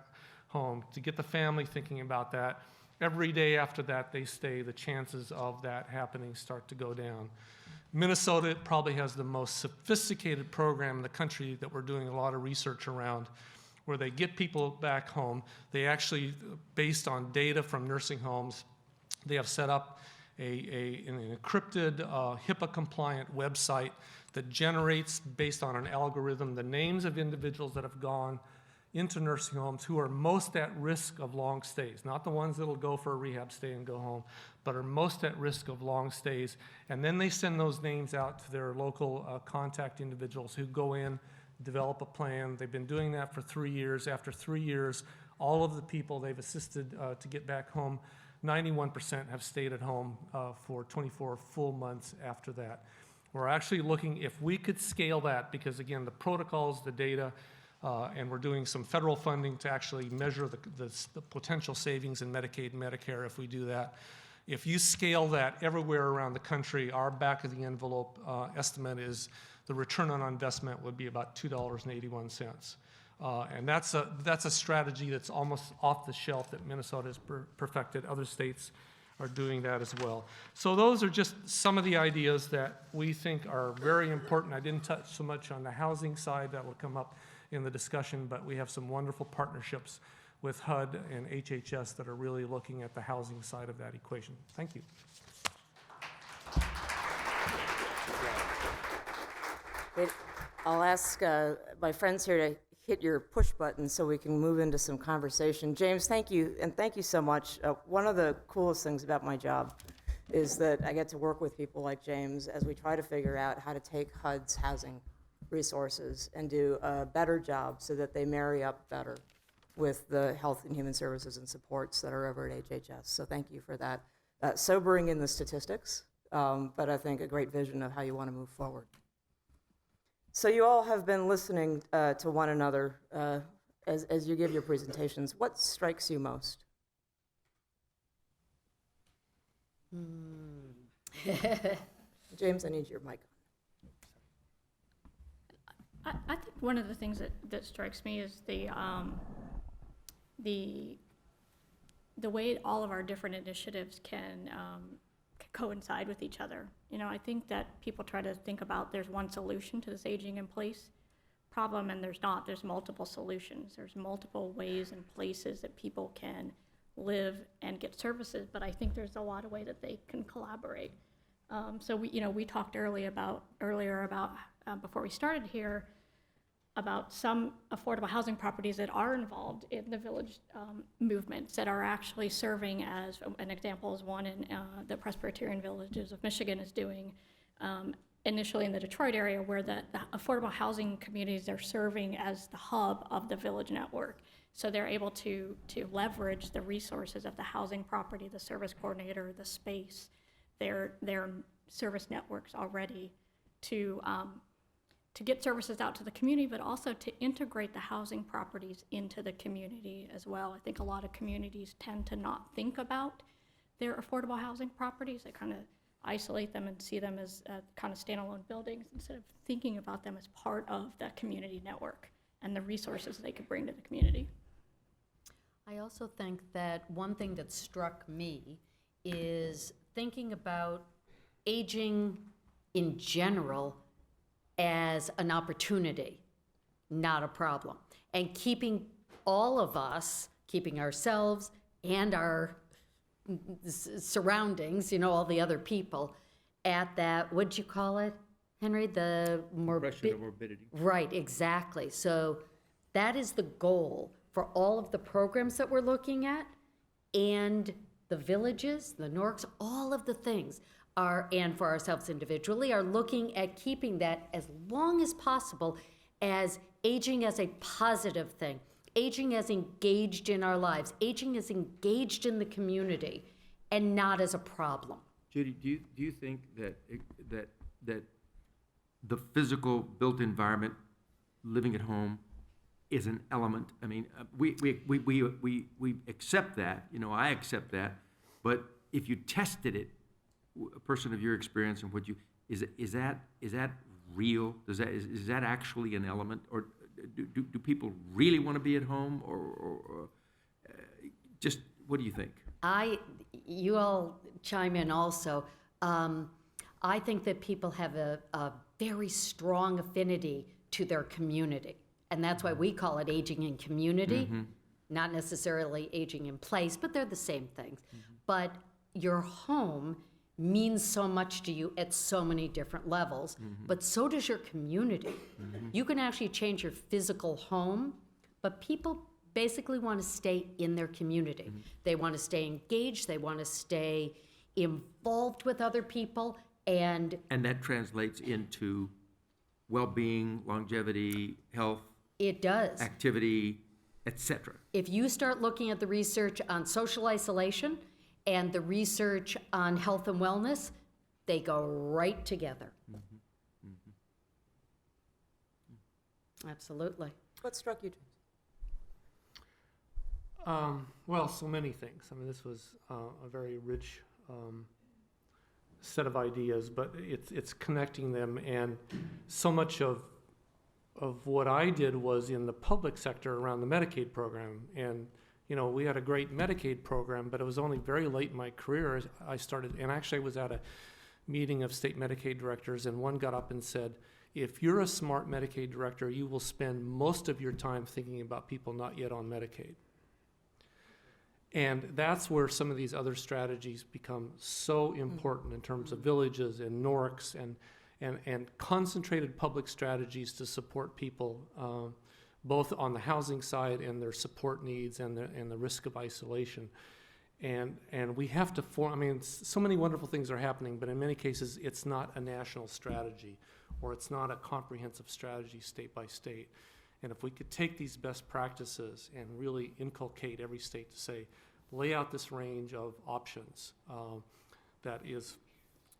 home, to get the family thinking about that, every day after that they stay, the chances of that happening start to go down. Minnesota probably has the most sophisticated program in the country that we're doing a lot of research around, where they get people back home. They actually, based on data from nursing homes, they have set up an encrypted, HIPAA-compliant website that generates, based on an algorithm, the names of individuals that have gone into nursing homes who are most at risk of long stays, not the ones that'll go for a rehab stay and go home, but are most at risk of long stays. And then they send those names out to their local contact individuals who go in, develop a plan. They've been doing that for 3 years. After 3 years, all of the people they've assisted to get back home, 91% have stayed at home for 24 full months after that. We're actually looking if we could scale that, because again, the protocols, the data, and we're doing some federal funding to actually measure the potential savings in Medicaid and Medicare if we do that. If you scale that everywhere around the country, our back of the envelope estimate is the return on investment would be about $2.81. And that's a strategy that's almost off the shelf that Minnesota has perfected. Other states are doing that as well. So those are just some of the ideas that we think are very important. I didn't touch so much on the housing side. That will come up in the discussion, but we have some wonderful partnerships with HUD and HHS that are really looking at the housing side of that equation. Thank you. Great. I'll ask my friends here to hit your push button so we can move into some conversation. James, thank you, and thank you so much. One of the coolest things about my job is that I get to work with people like James as we try to figure out how to take HUD's housing resources and do a better job so that they marry up better with the health and human services and supports that are over at HHS. So thank you for that. Sobering in the statistics, but I think a great vision of how you want to move forward. So you all have been listening to one another as you give your presentations. What strikes you most? James, I need your mic. I think one of the things that strikes me is the way all of our different initiatives can coincide with each other. You know, I think that people try to think about there's one solution to this aging in place problem, and there's not. There's multiple solutions. There's multiple ways and places that people can live and get services, but I think there's a lot of ways that they can collaborate. So we talked earlier about before we started here about some affordable housing properties that are involved in the village movements that are actually serving as, an example is one in the Presbyterian Villages of Michigan is doing initially in the Detroit area, where the affordable housing communities are serving as the hub of the village network. So they're able to leverage the resources of the housing property, the service coordinator, the space, their service networks already to get services out to the community, but also to integrate the housing properties into the community as well. I think a lot of communities tend to not think about their affordable housing properties. They kind of isolate them and see them as kind of standalone buildings instead of thinking about them as part of the community network and the resources they could bring to the community. I also think that one thing that struck me is thinking about aging in general as an opportunity, not a problem. And keeping all of us, keeping ourselves and our surroundings, all the other people, at that, what'd you call it, Henry? The morbidity. Right, exactly. So that is the goal for all of the programs that we're looking at, and the villages, the NORCs, all of the things are, and for ourselves individually, are looking at keeping that as long as possible as aging as a positive thing, aging as engaged in our lives, aging as engaged in the community, and not as a problem. Judy, do you think that the physical built environment, living at home, is an element? I mean, we accept that. I accept that. But if you tested it, a person of your experience and what you is that real? Is that actually an element, or do people really want to be at home, or just what do you think? You all chime in also. I think that people have a very strong affinity to their community, and that's why we call it aging in community, not necessarily aging in place, but they're the same things. But your home means so much to you at so many different levels, but so does your community. You can actually change your physical home, but people basically want to stay in their community. They want to stay engaged, they want to stay involved with other people, and that translates into well-being, longevity, health. It does. Activity, etc. If you start looking at the research on social isolation and the research on health and wellness, they go right together. Absolutely. What struck you, James? Well, so many things. I mean, this was a very rich set of ideas, but it's connecting them, and so much of what I did was in the public sector around the Medicaid program, and You know, we had a great Medicaid program, but it was only very late in my career I started, and actually I was at a meeting of state Medicaid directors, and one got up and said, if you're a smart Medicaid director, you will spend most of your time thinking about people not yet on Medicaid. And that's where some of these other strategies become so important in terms of villages and NORCs and concentrated public strategies to support people, both on the housing side and their support needs and the risk of isolation. And we have to form, I mean, so many wonderful things are happening, but in many cases, it's not a national strategy, or it's not a comprehensive strategy state by state. And if we could take these best practices and really inculcate every state to say, lay out this range of options that is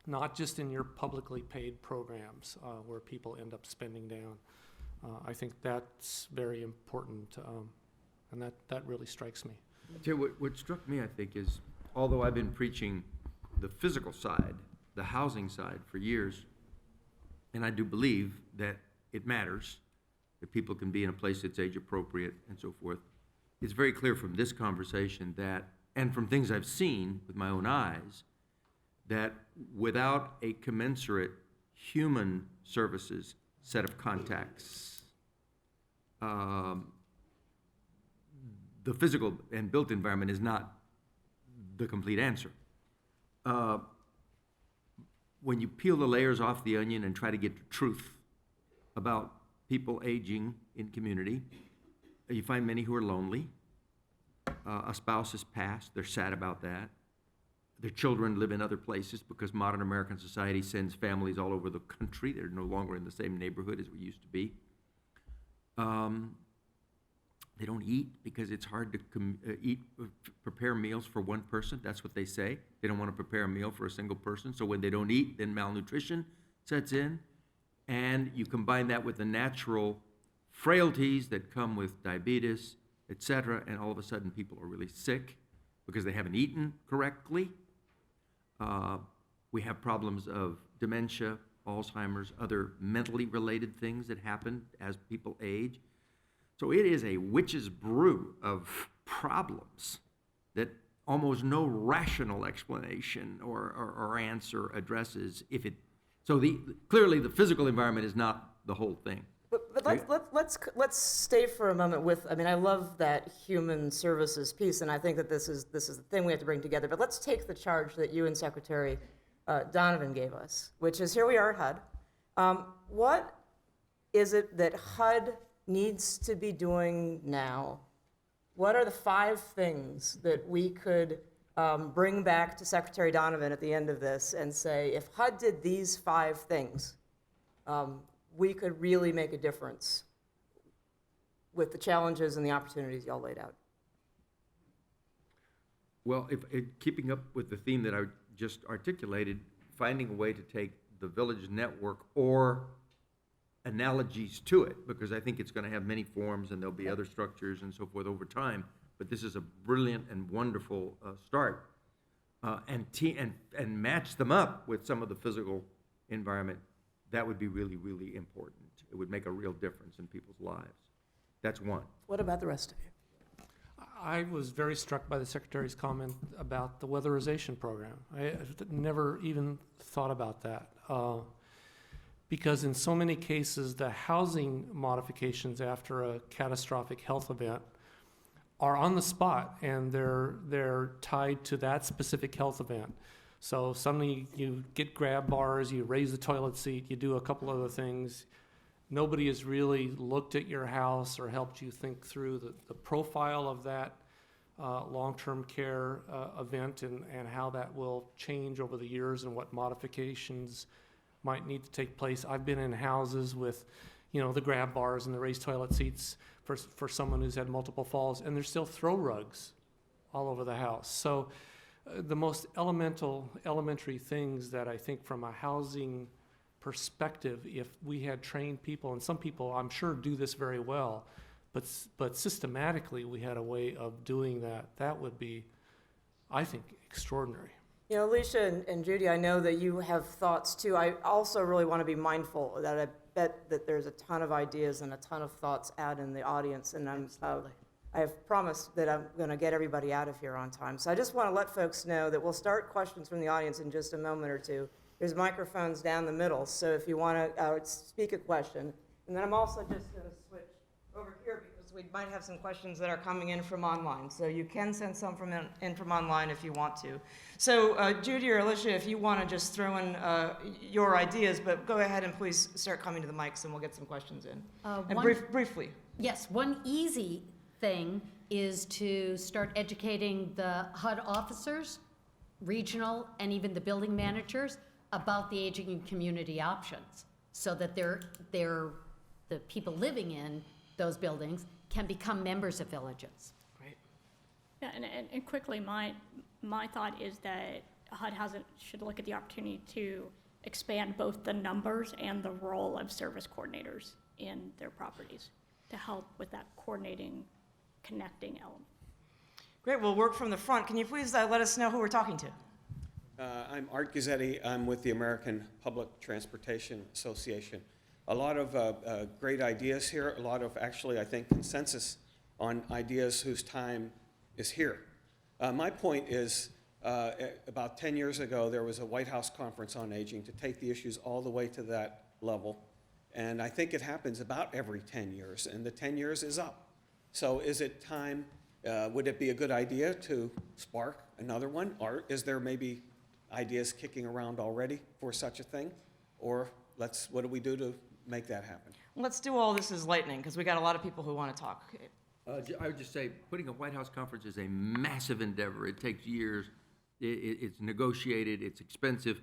not just in your publicly paid programs where people end up spending down. I think that's very important, and that really strikes me. Tell you what struck me, I think, is although I've been preaching the physical side, the housing side for years, and I do believe that it matters, that people can be in a place that's age appropriate and so forth, it's very clear from this conversation that, and from things I've seen with my own eyes, that without a commensurate human services set of contacts, the physical and built environment is not the complete answer. When you peel the layers off the onion and try to get the truth about people aging in community, you find many who are lonely. A spouse has passed, they're sad about that. Their children live in other places because modern American society sends families all over the country. They're no longer in the same neighborhood as we used to be. They don't eat because it's hard to prepare meals for one person. That's what they say. They don't want to prepare a meal for a single person. So when they don't eat, then malnutrition sets in. And you combine that with the natural frailties that come with diabetes, et cetera, and all of a sudden people are really sick because they haven't eaten correctly. We have problems of dementia, Alzheimer's, other mentally related things that happen as people age. So it is a witch's brew of problems that almost no rational explanation or answer addresses. Clearly the physical environment is not the whole thing. But let's stay for a moment with, I mean, I love that human services piece, and I think that this is the thing we have to bring together. But let's take the charge that you and Secretary Donovan gave us, which is here we are at HUD. What is it that HUD needs to be doing now? What are the 5 things that we could bring back to Secretary Donovan at the end of this and say, if HUD did these 5 things, we could really make a difference with the challenges and the opportunities y'all laid out? Well, keeping up with the theme that I just articulated, finding a way to take the village network or analogies to it, because I think it's going to have many forms and there'll be other structures and so forth over time, but this is a brilliant and wonderful start. And match them up with some of the physical environment, that would be really, really important. It would make a real difference in people's lives. That's one. What about the rest of you? I was very struck by the Secretary's comment about the weatherization program. I never even thought about that. Because in so many cases, the housing modifications after a catastrophic health event are on the spot, and they're tied to that specific health event. So suddenly you get grab bars, you raise the toilet seat, you do a couple other things. Nobody has really looked at your house or helped you think through the profile of that long-term care event and how that will change over the years and what modifications might need to take place. I've been in houses with, the grab bars and the raised toilet seats for someone who's had multiple falls, and there's still throw rugs all over the house. So the most elementary things that I think from a housing perspective, if we had trained people, and some people I'm sure do this very well, but systematically we had a way of doing that, that would be, I think, extraordinary. Alicia and Judy, I know that you have thoughts too. I also really want to be mindful that I bet that there's a ton of ideas and a ton of thoughts out in the audience, and I'm I have promised that I'm going to get everybody out of here on time. So I just want to let folks know that we'll start questions from the audience in just a moment or two. There's microphones down the middle, so if you want to speak a question. And then I'm also just going to switch over here because we might have some questions that are coming in from online. So you can send some in from online if you want to. So Judy or Alicia, if you want to just throw in your ideas, but go ahead and please start coming to the mics and we'll get some questions in. And briefly. Yes, one easy thing is to start educating the HUD officers, regional, and even the building managers about the aging and community options, so that the people living in those buildings can become members of villages. Great. Yeah, and quickly, my thought is that HUD should look at the opportunity to expand both the numbers and the role of service coordinators in their properties to help with that coordinating, connecting element. Great, we'll work from the front. Can you please let us know who we're talking to? I'm Art Gazzetti. I'm with the American Public Transportation Association. A lot of great ideas here, a lot of actually, I think, consensus on ideas whose time is here. My point is, about 10 years ago, there was a White House Conference on Aging to take the issues all the way to that level. And I think it happens about every 10 years, and the 10 years is up. So is it time, would it be a good idea to spark another one? Or is there maybe ideas kicking around already for such a thing? Or what do we do to make that happen? Let's do all this as lightning, because we got a lot of people who want to talk. I would just say, putting a White House conference is a massive endeavor. It takes years. It's negotiated. It's expensive.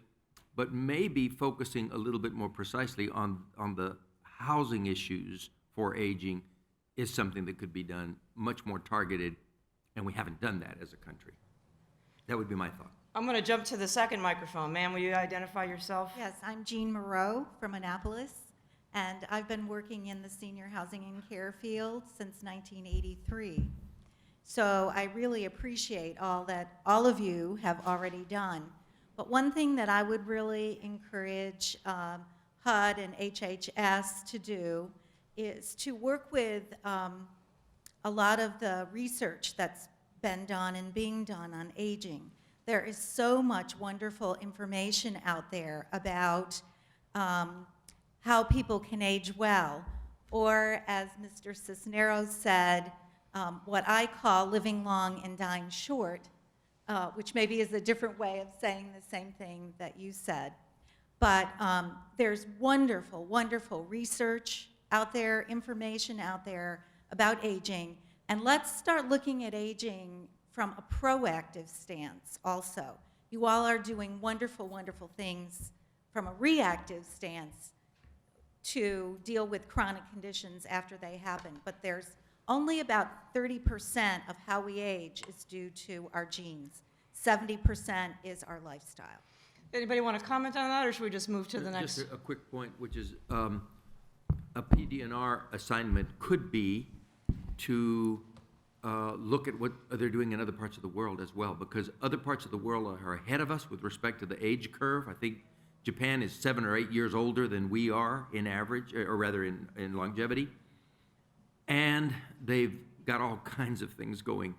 But maybe focusing a little bit more precisely on the housing issues for aging is something that could be done much more targeted, and we haven't done that as a country. That would be my thought. I'm going to jump to the second microphone. Ma'am, will you identify yourself? Yes, I'm Jean Moreau from Annapolis, and I've been working in the senior housing and care field since 1983. So I really appreciate all that all of you have already done. But one thing that I would really encourage HUD and HHS to do is to work with a lot of the research that's been done and being done on aging. There is so much wonderful information out there about how people can age well, or as Mr. Cisneros said, what I call living long and dying short, which maybe is a different way of saying the same thing that you said. But there's wonderful, wonderful research out there, information out there about aging, and let's start looking at aging from a proactive stance also. You all are doing wonderful, wonderful things from a reactive stance to deal with chronic conditions after they happen, but there's only about 30% of how we age is due to our genes. 70% is our lifestyle. Anybody want to comment on that, or should we just move to the next? Just a quick point, which is a PD&R assignment could be to look at what they're doing in other parts of the world as well, because other parts of the world are ahead of us with respect to the age curve. I think Japan is 7 or 8 years older than we are in average, or rather in longevity. And they've got all kinds of things going.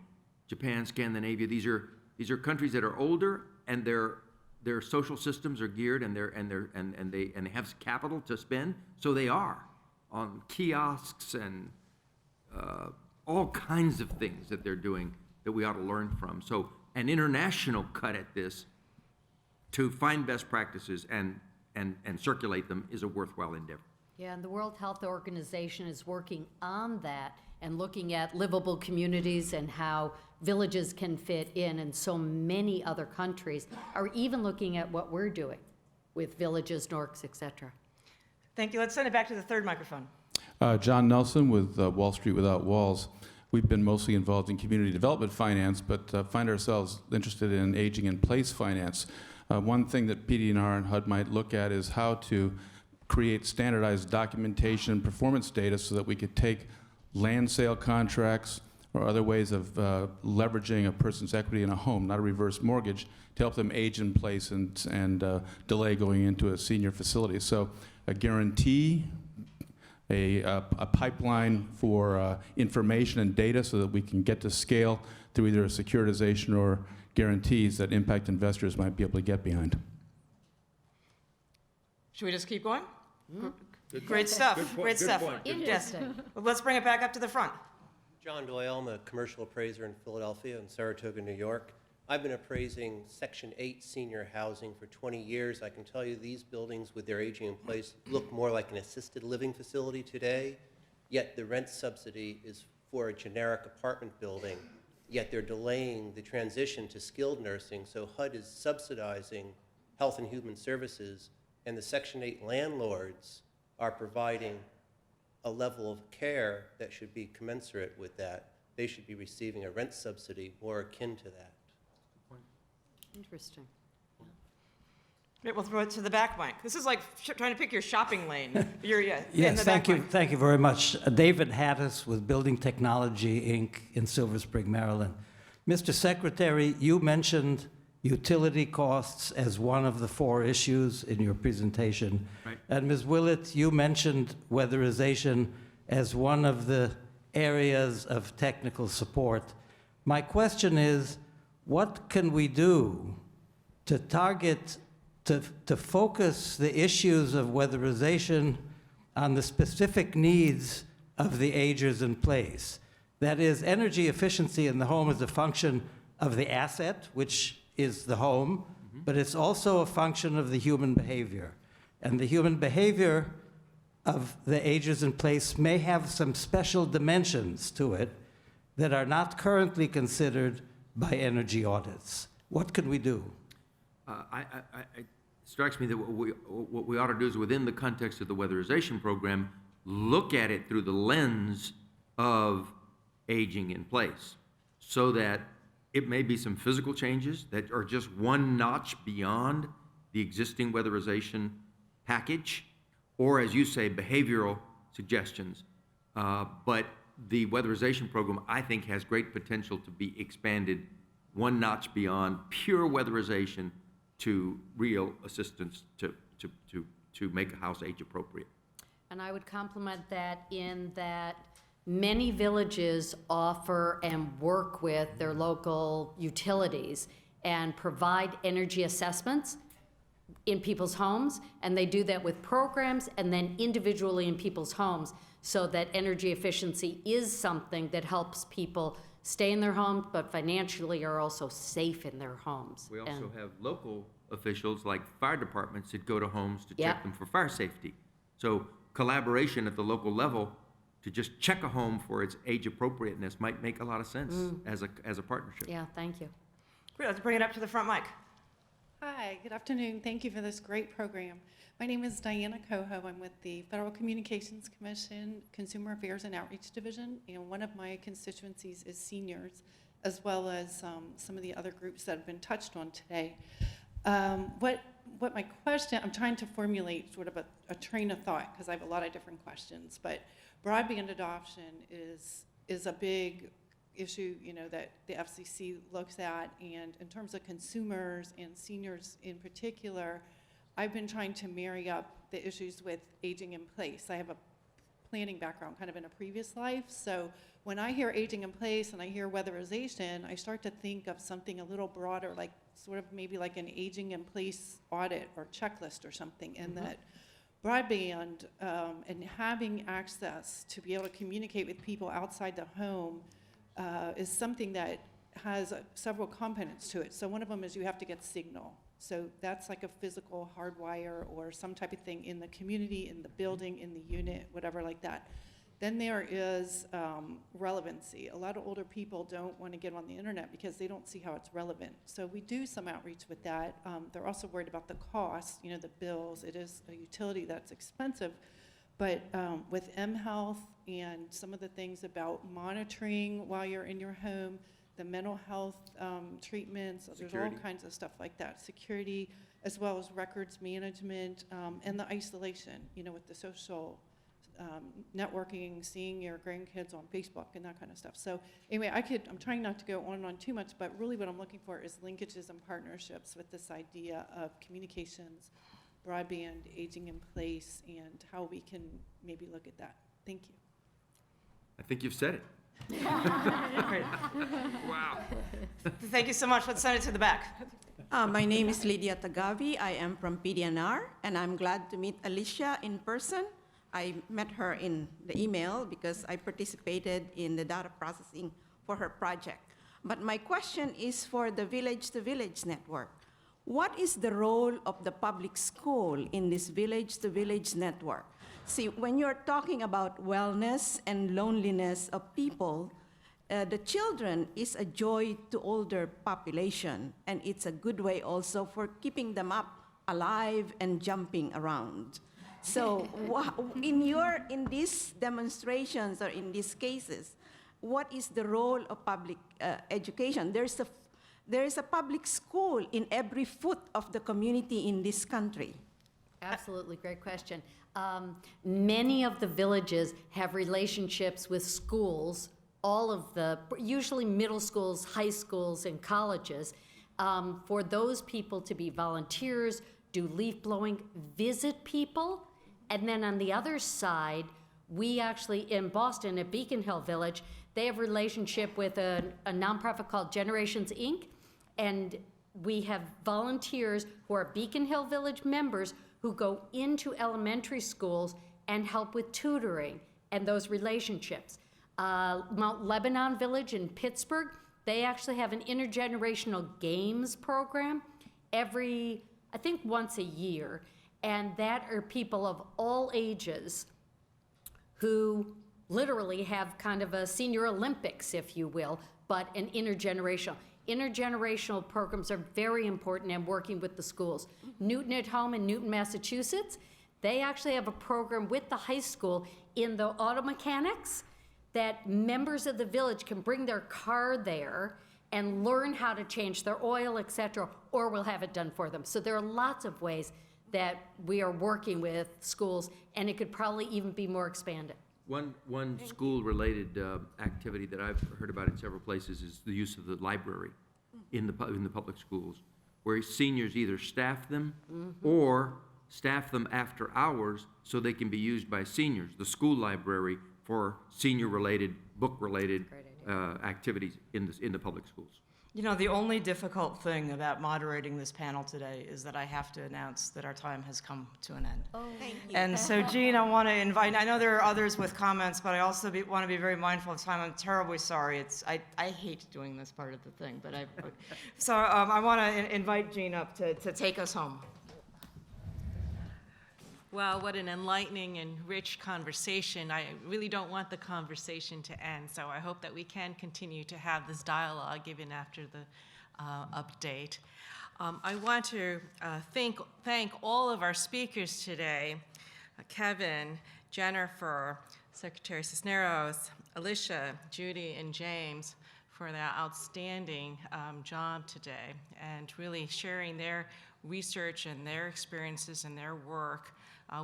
Japan, Scandinavia, these are countries that are older, and their social systems are geared, and they have capital to spend, so they are on kiosks and all kinds of things that they're doing that we ought to learn from. So an international cut at this to find best practices and circulate them is a worthwhile endeavor. Yeah, and the World Health Organization is working on that and looking at livable communities and how villages can fit in so many other countries are even looking at what we're doing with villages, NORCs, et cetera. Thank you. Let's send it back to the third microphone. John Nelson with Wall Street Without Walls. We've been mostly involved in community development finance, but find ourselves interested in aging in place finance. One thing that PD&R and HUD might look at is how to create standardized documentation and performance data so that we could take land sale contracts or other ways of leveraging a person's equity in a home, not a reverse mortgage, to help them age in place and delay going into a senior facility. So a guarantee a pipeline for information and data so that we can get to scale through either a securitization or guarantees that impact investors might be able to get behind. Should we just keep going? Great stuff, great stuff. Interesting. Well, let's bring it back up to the front. John Doyle, I'm a commercial appraiser in Philadelphia and Saratoga, New York. I've been appraising Section 8 senior housing for 20 years. I can tell you these buildings with their aging in place look more like an assisted living facility today, yet the rent subsidy is for a generic apartment building, yet they're delaying the transition to skilled nursing, so HUD is subsidizing Health and Human Services, and the Section 8 landlords are providing a level of care that should be commensurate with that. They should be receiving a rent subsidy more akin to that. Interesting. Great, we'll throw it to the back, Mike. This is like trying to pick your shopping lane. You're, in Yes, the thank back, you, Mike. thank you very much. David Hattis with Building Technology, Inc. in Silver Spring, Maryland. Mr. Secretary, you mentioned utility costs as one of the 4 issues in your presentation. Right. And Ms. Willett, you mentioned weatherization as one of the areas of technical support. My question is, what can we do to target, to focus the issues of weatherization on the specific needs of the agers in place? That is, energy efficiency in the home is a function of the asset, which is the home, but it's also a function of the human behavior. And the human behavior of the agers in place may have some special dimensions to it that are not currently considered by energy audits. What could we do? It strikes me that what we ought to do is, within the context of the weatherization program, look at it through the lens of aging in place, so that it may be some physical changes that are just one notch beyond the existing weatherization package, or, as you say, behavioral suggestions. But the weatherization program, I think, has great potential to be expanded one notch beyond pure weatherization to real assistance to make a house age appropriate. And I would complement that in that many villages offer and work with their local utilities and provide energy assessments in people's homes, and they do that with programs and then individually in people's homes, so that energy efficiency is something that helps people stay in their homes, but financially are also safe in their homes. We also And- have local officials like fire departments that go to homes to Yeah. check them for fire safety. So collaboration at the local level to just check a home for its age appropriateness might make a lot of sense as a partnership. Yeah, thank you. Great, let's bring it up to the front, Mike. Hi, good afternoon. Thank you for this great program. My name is Diana Coho. I'm with the Federal Communications Commission, Consumer Affairs and Outreach Division, and one of my constituencies is seniors, as well as some of the other groups that have been touched on today. What my question, I'm trying to formulate sort of a train of thought, because I have a lot of different questions, but broadband adoption is a big issue, that the FCC looks at, and in terms of consumers and seniors in particular, I've been trying to marry up the issues with aging in place. I have a planning background kind of in a previous life, so when I hear aging in place and I hear weatherization, I start to think of something a little broader, like sort of maybe like an aging in place audit or checklist or something, and that broadband and having access to be able to communicate with people outside the home is something that has several components to it. So one of them is you have to get signal. So that's like a physical hardwire or some type of thing in the community, in the building, in the unit, whatever like that. Then there is relevancy. A lot of older people don't want to get on the internet because they don't see how it's relevant. So we do some outreach with that. They're also worried about the cost, the bills. It is a utility that's expensive. But with mHealth and some of the things about monitoring while you're in your home, the mental health treatments, there's all kinds of stuff like that. Security, as well as records management, and the isolation, with the social networking, seeing your grandkids on Facebook and that kind of stuff. So anyway, I'm trying not to go on and on too much, but really what I'm looking for is linkages and partnerships with this idea of communications broadband, aging in place, and how we can maybe look at that. Thank you. I think you've said it. Wow. Thank you so much. Let's send it to the back. My name is Lydia Tagavi. I am from PDNR, and I'm glad to meet Alicia in person. I met her in the email because I participated in the data processing for her project. But my question is for the Village to Village network. What is the role of the public school in this Village to Village network? See, when you're talking about wellness and loneliness of people, the children is a joy to older population, and it's a good way also for keeping them up alive and jumping around. So in these demonstrations or in these cases, what is the role of public education? There is a public school in every foot of the community in this country. Absolutely, great question. Many of the villages have relationships with schools, usually middle schools, high schools, and colleges, for those people to be volunteers, do leaf blowing, visit people. And then on the other side, we actually, in Boston, at Beacon Hill Village, they have a relationship with a nonprofit called Generations, Inc., and we have volunteers who are Beacon Hill Village members who go into elementary schools and help with tutoring and those relationships. Mount Lebanon Village in Pittsburgh, they actually have an intergenerational games program I think once a year, and that are people of all ages who literally have kind of a senior Olympics, if you will, but an intergenerational. Intergenerational programs are very important in working with the schools. Newton at Home in Newton, Massachusetts, they actually have a program with the high school in the auto mechanics that members of the village can bring their car there and learn how to change their oil, et cetera, or we'll have it done for them. So there are lots of ways that we are working with schools, and it could probably even be more expanded. One school-related activity that I've heard about in several places is the use of the library in the public schools, where seniors either staff them or staff them after hours so they can be used by seniors, the school library, for senior-related, book-related activities in the public schools. You know, the only difficult thing about moderating this panel today is that I have to announce that our time has come to an end. Oh, Thank you. And so, Jean, I want to invite, I know there are others with comments, but I also want to be very mindful of time. I'm terribly sorry. I hate doing this part of the thing, but I want to invite Jean up to take us home. Well, what an enlightening and rich conversation. I really don't want the conversation to end, so I hope that we can continue to have this dialogue even after the update. I want to thank all of our speakers today, Kevin, Jennifer, Secretary Cisneros, Alicia, Judy, and James, for their outstanding job today and really sharing their research and their experiences and their work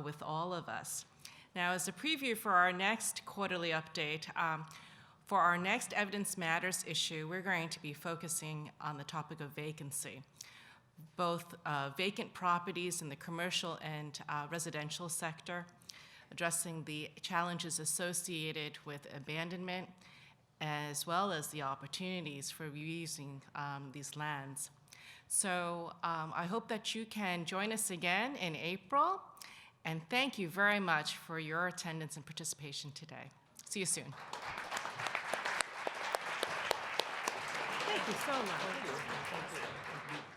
with all of us. Now, as a preview for our next quarterly update, for our next Evidence Matters issue, we're going to be focusing on the topic of vacancy, both vacant properties in the commercial and residential sector, addressing the challenges associated with abandonment, as well as the opportunities for reusing these lands. So I hope that you can join us again in April, and thank you very much for your attendance and participation today. See you soon. Thank you so much. Thank you.